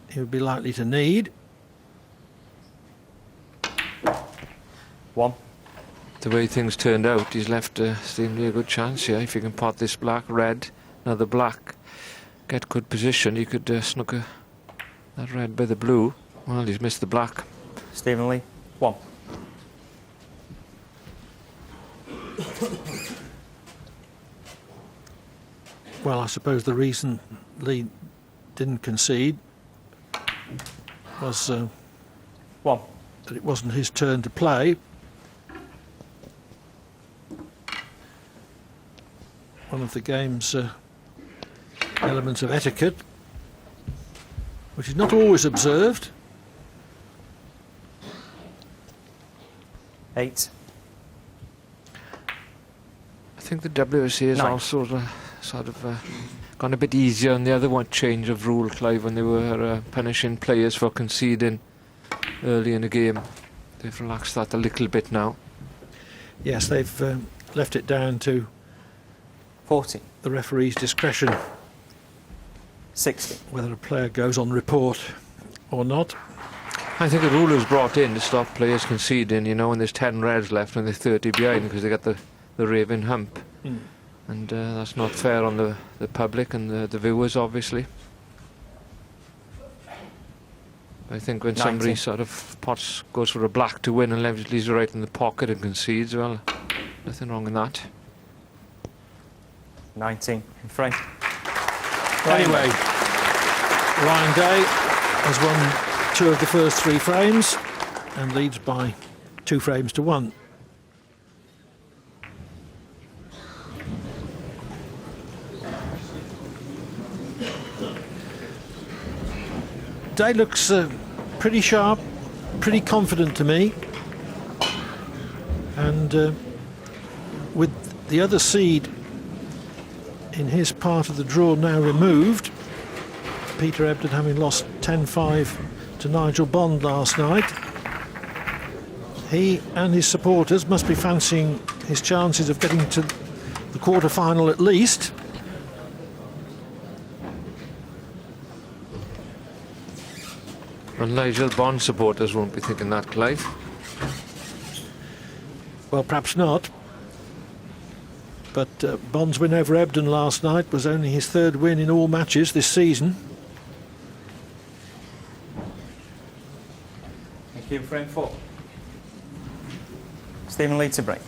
B: he would be likely to need.
A: 1.
C: The way things turned out, he's left seemingly a good chance here. If he can pot this black, red, another black, get good position, he could snooker that red by the blue. Well, he's missed the black.
A: Stephen Lee, 1.
B: Well, I suppose the reason Lee didn't concede was
A: 1.
B: that it wasn't his turn to play. One of the game's elements of etiquette, which is not always observed.
A: 8.
C: I think the WSA has
A: 9.
C: also sort of gone a bit easier on the other one change of rule, Clive, when they were punishing players for conceding early in the game. They've relaxed that a little bit now.
B: Yes, they've left it down to
A: 40.
B: the referee's discretion
A: 60.
B: whether a player goes on report or not.
C: I think the rule was brought in to stop players conceding, you know, when there's 10 reds left and they're 30 behind because they got the raving hump. And that's not fair on the public and the viewers, obviously. I think when
A: 90.
C: somebody sort of goes for a black to win and leaves it right in the pocket and concedes, well, nothing wrong in that.
A: 19 in frame.
B: Anyway, Ryan Day has won 2 of the first 3 frames and leads by 2 frames to 1. Day looks pretty sharp, pretty confident to me, and with the other seed in his part of the draw now removed, Peter Ebdon having lost 10-5 to Nigel Bond last night, he and his supporters must be fancying his chances of getting to the quarter-final at least.
C: And Nigel Bond supporters won't be thinking that, Clive.
B: Well, perhaps not. But Bond's win over Ebdon last night was only his 3rd win in all matches this season.
A: Thank you, frame 4. Stephen Lee to break.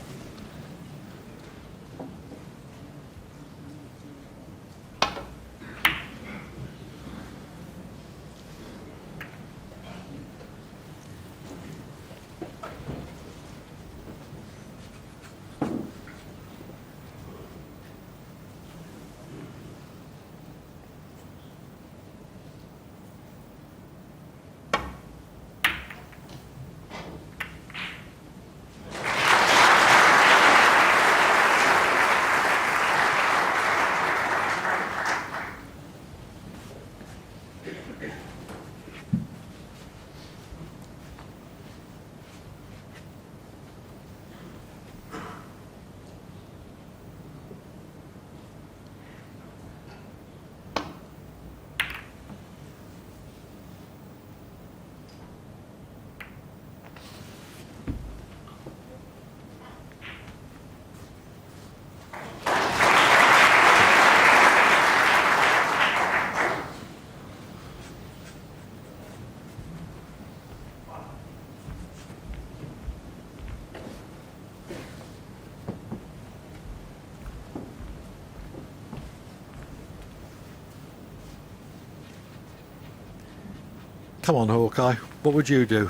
B: Come on, Hawkeye. What would you do?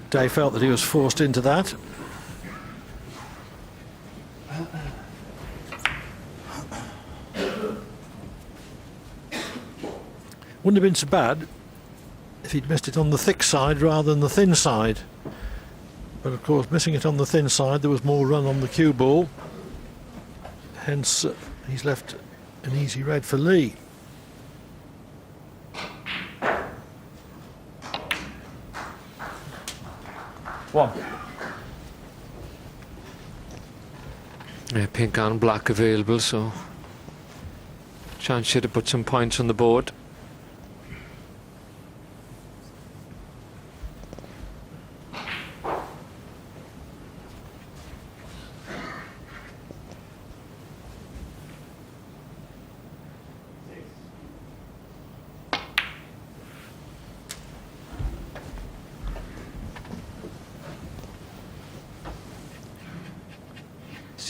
B: Dave felt that he was forced into that. Wouldn't have been so bad if he'd missed it on the thick side rather than the thin side. But of course, missing it on the thin side, there was more run on the cue ball. Hence, he's left an easy red for Lee.
A: One.
C: Yeah, pink and black available, so chance here to put some points on the board.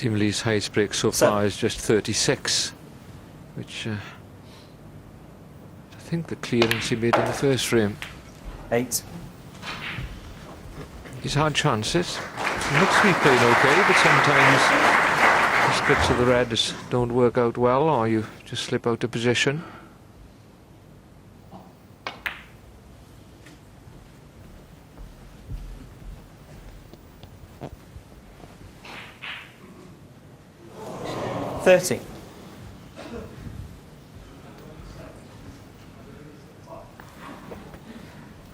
C: Lee's highest break so far is just 36, which I think the clearance he made in the first frame.
A: 8.
C: He's had chances. He looks to be playing okay, but sometimes the splits of the reds don't work out well, or you just slip out of position.
A: $30.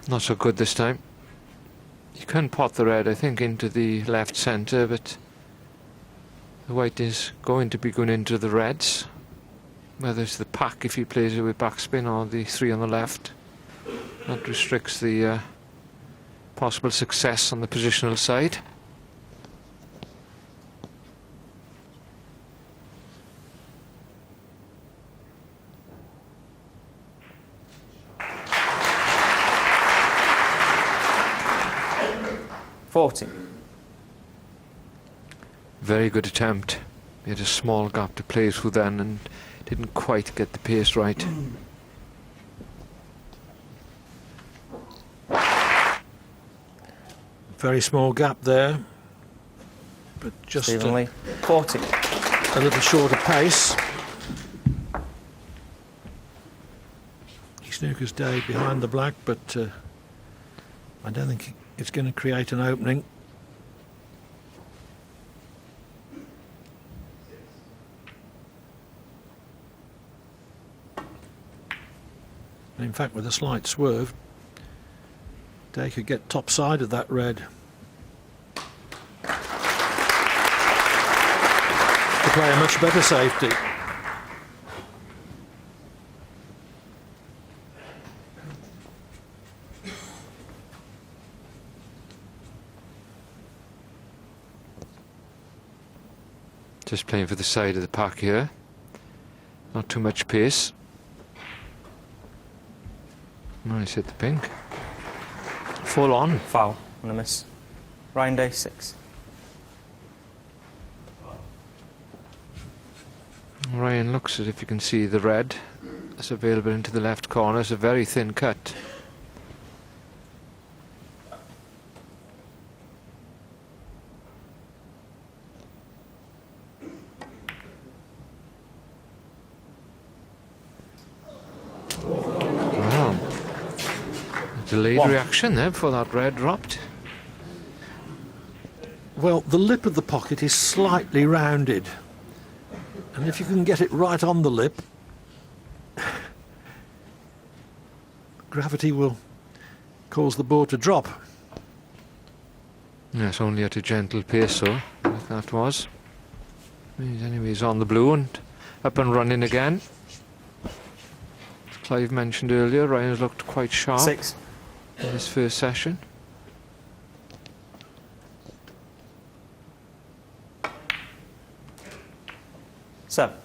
C: Not so good this time. You can pot the red, I think, into the left centre, but the white is going to be going into the reds. Whether it's the pack if he plays it with backspin or the 3 on the left. That restricts the possible success on the positional side.
A: $40.
C: Very good attempt. He had a small gap to play through then and didn't quite get the pace right.
B: Very small gap there, but just
A: Evenly. 40.
B: a little shorter pace. Snooker's Day behind the black, but I don't think it's going to create an opening. And in fact, with a slight swerve, Day could get top side of that red. To play a much better safety.
C: Just playing for the side of the pack here. Not too much pace. Nice hit the pink. Full on.
A: Foul on a miss. Ryan Day 6.
C: Ryan looks as if you can see the red that's available into the left corner. It's a very thin cut. Wow. Delayed reaction there before that red dropped.
B: Well, the lip of the pocket is slightly rounded, and if you can get it right on the lip, gravity will cause the board to drop.
C: Yes, only at a gentle pace, so like that was. He's on the blue and up and running again. As Clive mentioned earlier, Ryan's looked quite sharp
A: 6.
C: in his first session.
A: Seven.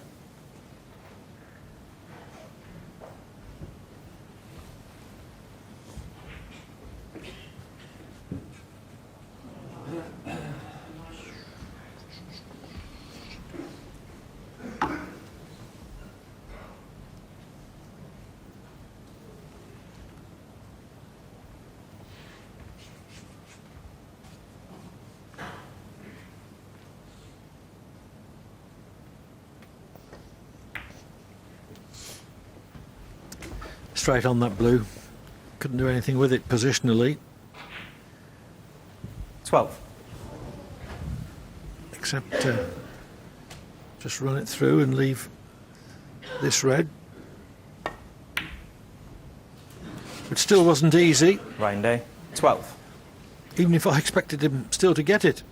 B: straight on that blue. Couldn't do anything with it positionally,
A: 12.
B: except just run it through and leave this red. It still wasn't easy,
A: Ryan Day, 12.
B: even if I expected him still to get it.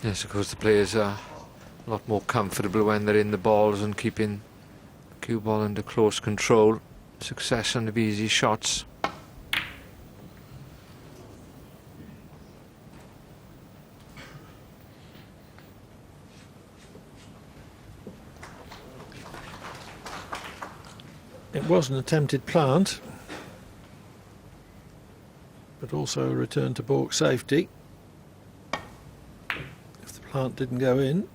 C: Yes, of course the players are a lot more comfortable when they're in the balls and keeping the cue ball under close control. Succession of easy shots.
B: It was an attempted plant, but also a return to baulk safety if the plant didn't go in.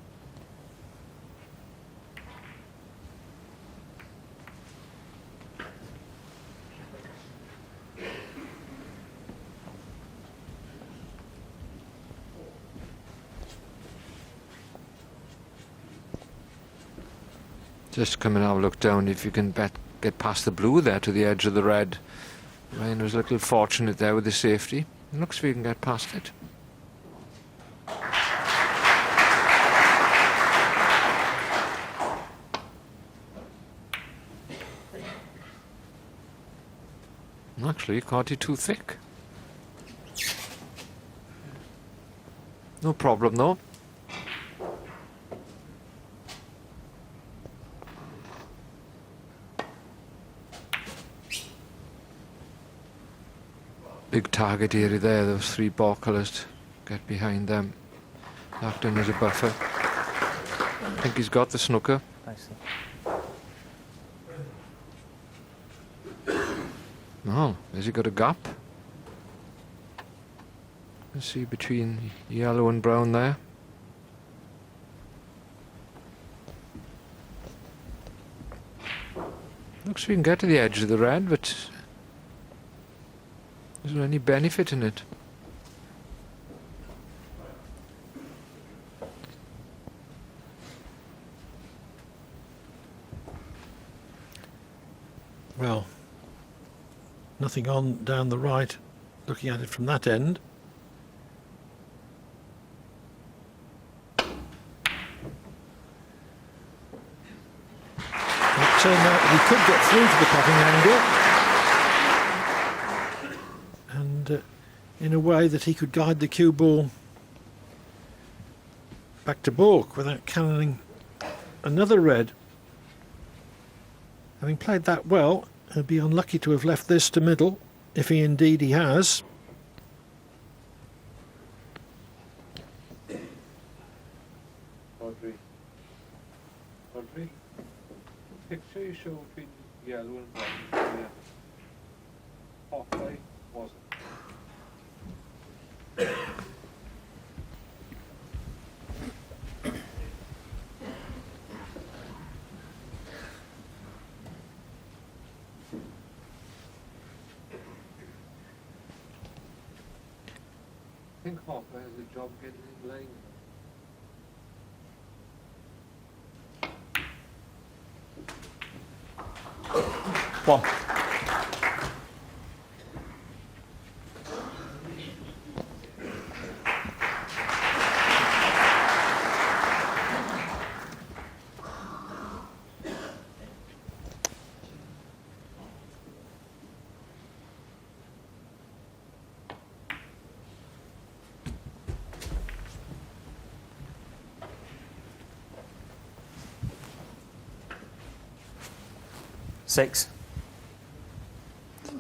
C: Just come and have a look down if you can get past the blue there to the edge of the red. Ryan was a little fortunate there with the safety. It looks like we can get past it. Actually, you caught it too thick. No problem though. Big target area there, those three ball colours. Get behind them. Acting as a buffer. I think he's got the snooker.
A: Nicely.
C: Oh, has he got a gap? Let's see between yellow and brown there. Looks like we can get to the edge of the red, but is there any benefit in it?
B: Well, nothing on down the right, looking at it from that end. It turned out that he could get through to the potting angle, and in a way that he could guide the cue ball back to baulk without cannoning another red. Having played that well, he'll be unlucky to have left this to middle, if he has.
C: Audrey, picture you show between yellow and brown. Yeah. Halfway wasn't. I think Hopper has a job getting in line.
A: One. Six.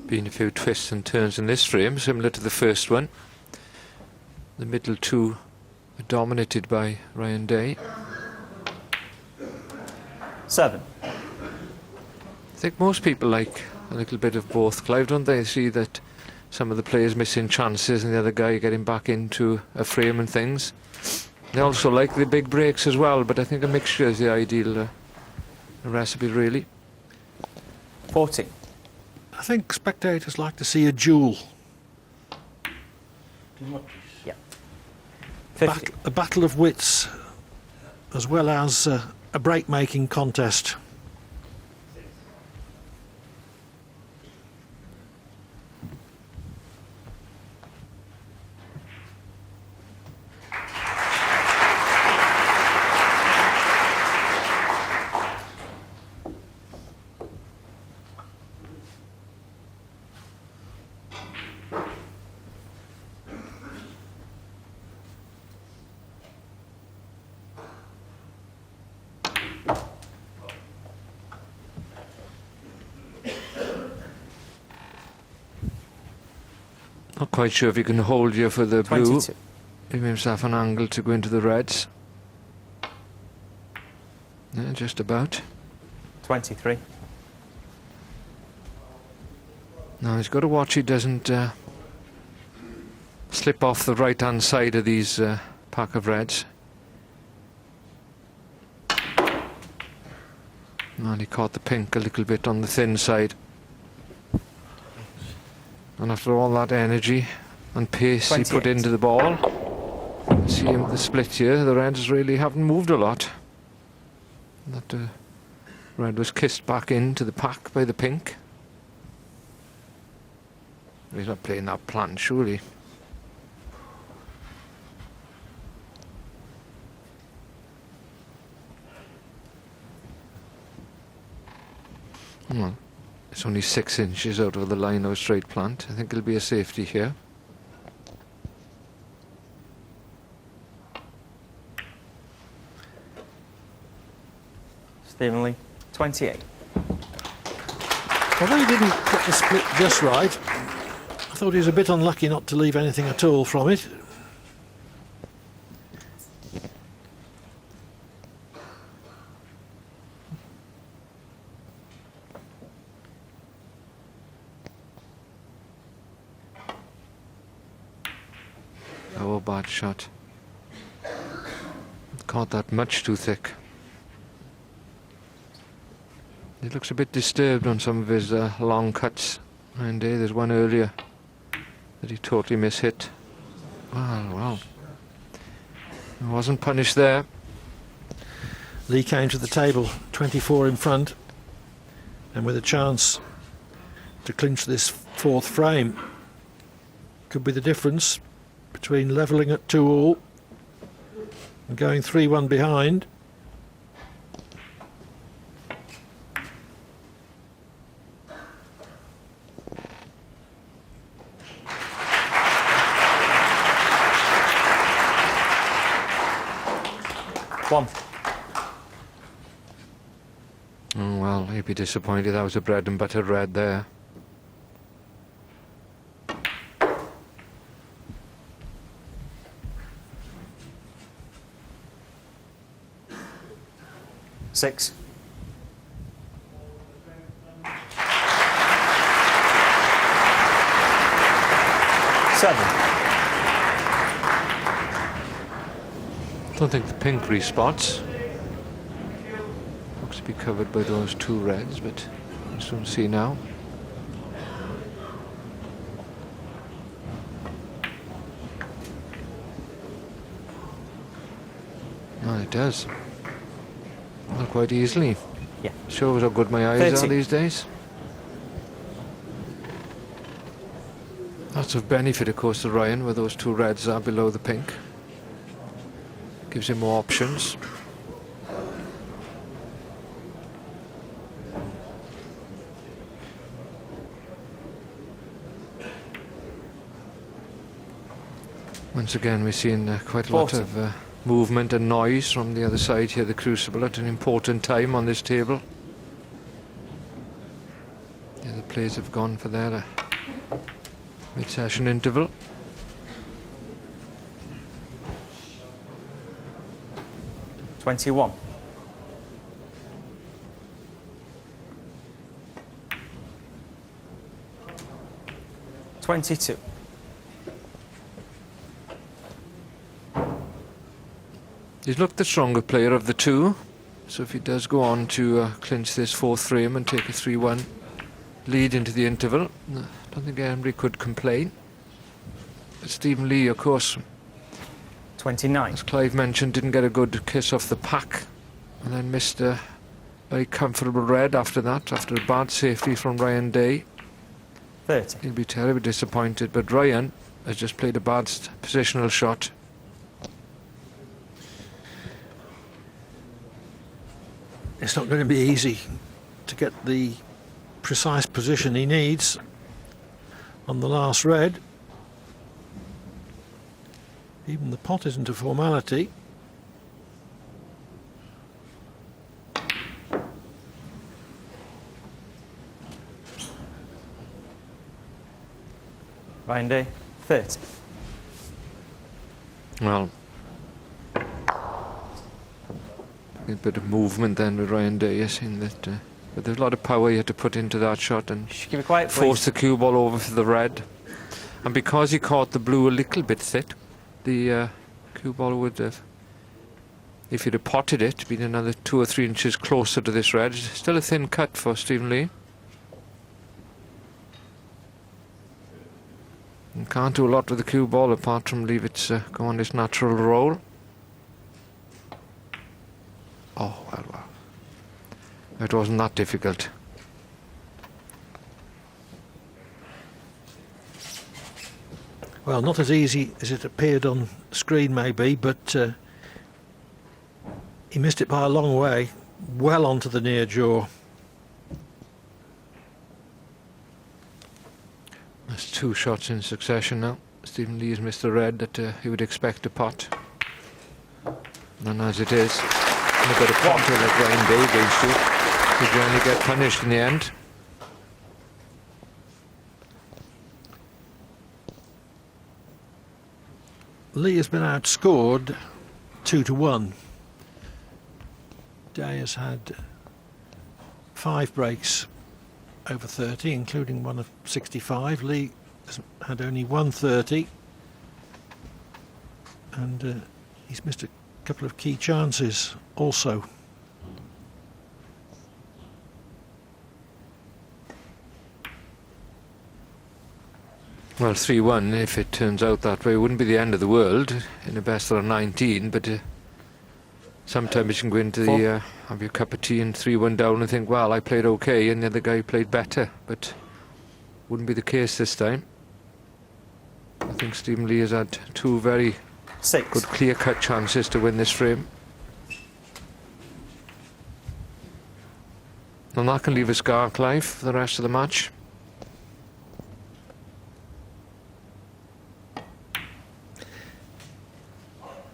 C: Been a few twists and turns in this frame, similar to the first one. The middle two are dominated by Ryan Day.
A: 7.
C: I think most people like a little bit of both, Clive, don't they? See that some of the players missing chances and the other guy getting back into a frame and things. They also like the big breaks as well, but I think a mixture is the ideal recipe, really.
A: 40.
B: I think spectators like to see a duel.
A: Yeah. 50.
B: a battle of wits as well as a break-making contest.
C: Not quite sure if he can hold you for the blue.
A: 22.
C: Give himself an angle to go into the reds. Yeah, just about.
A: 23.
C: Now he's got to watch he doesn't slip off the right-hand side of these pack of reds. And he caught the pink a little bit on the thin side. And after all that energy and pace
A: 28.
C: he put into the ball, see him the split here, the reds really haven't moved a lot. That red was kissed back into the pack by the pink. He's not playing that plan, surely. Well, it's only 6 inches out of the line of a straight plant. I think it'll be a safety here.
A: Stephen Lee, 28.
B: Although he didn't get the split just right, I thought he was a bit unlucky not to leave anything at all from it.
C: Oh, bad shot. Caught that much too thick. He looks a bit disturbed on some of his long cuts. And there's one earlier that he totally mishit. Well. He wasn't punished there.
B: Lee came to the table 24 in front and with a chance to clinch this fourth frame. Could be the difference between levelling at 2-all and going 3-1 behind.
A: One.
C: Oh, well, he'd be disappointed. That was a bread and butter red there.
A: Six. Seven.
C: Don't think the pink respots. Looks to be covered by those two reds, but we'll soon see now. No, it does. Not quite easily.
A: Yeah.
C: Shows how good my eyes
A: 30.
C: are these days. Lots of benefit, of course, to Ryan, where those two reds are below the pink. Gives him more options. Once again, we're seeing quite a lot
A: 40.
C: of movement and noise from the other side here, the Crucible, at an important time on this table. Yeah, the players have gone for their mid-session interval.
A: 21. $22.
C: He's looked the stronger player of the two, so if he does go on to clinch this fourth frame and take a 3-1 lead into the interval, I don't think Emery could complain. But Stephen Lee, of course,
A: 29.
C: as Clive mentioned, didn't get a good kiss off the pack and then missed a very comfortable red after that, after a bad safety from Ryan Day.
A: 30.
C: He'll be terribly disappointed, but Ryan has just played a bad positional shot.
B: It's not going to be easy to get the precise position he needs on the last red. Even the pot isn't a formality.
A: Ryan Day, 30.
C: Well, a bit of movement then with Ryan Day, yes, in that. But there's a lot of power you had to put into that shot and
A: Should keep it quiet, please.
C: force the cue ball over for the red. And because he caught the blue a little bit thick, the cue ball would have, if he'd have potted it, been another 2 or 3 inches closer to this red. Still a thin cut for Stephen Lee. And can't do a lot with the cue ball apart from leave it go on this natural roll. Oh, well. It wasn't that difficult.
B: Well, not as easy as it appeared on screen maybe, but he missed it by a long way, well onto the near jaw.
C: That's 2 shots in succession now. Stephen Lee has missed the red that he would expect to pot. And as it is, you've got a potter like Ryan Day against you. You generally get punished in the end.
B: Lee has been outscored 2-1. Day has had 5 breaks over 30, including one of 65. Lee has had only 130, and he's missed a couple of key chances also.
C: Well, 3-1, if it turns out that way, wouldn't be the end of the world in a best of 19, but sometimes you can go into the have your cup of tea and 3-1 down and think, well, I played okay and the other guy played better, but wouldn't be the case this time. I think Stephen Lee has had 2 very
A: 6.
C: good clear-cut chances to win this frame. And that can leave a scar, Clive, for the rest of the match.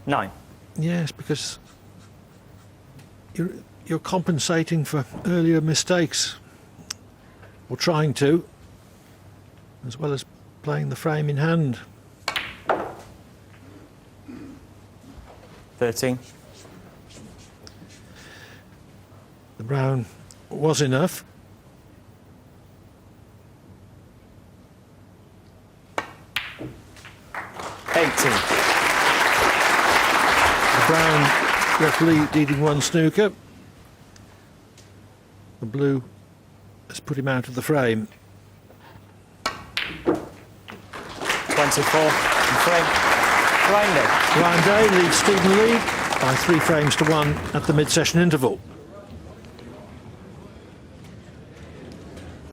A: Nine.
B: Yes, because you're compensating for earlier mistakes, or trying to, as well as playing the frame in hand.
A: 13.
B: The brown was enough. Brown left leading 1 snooker. The blue has put him out of the frame.
A: 24 in frame. Ryan Day.
B: Ryan Day leads Stephen Lee by 3 frames to 1 at the mid-session interval.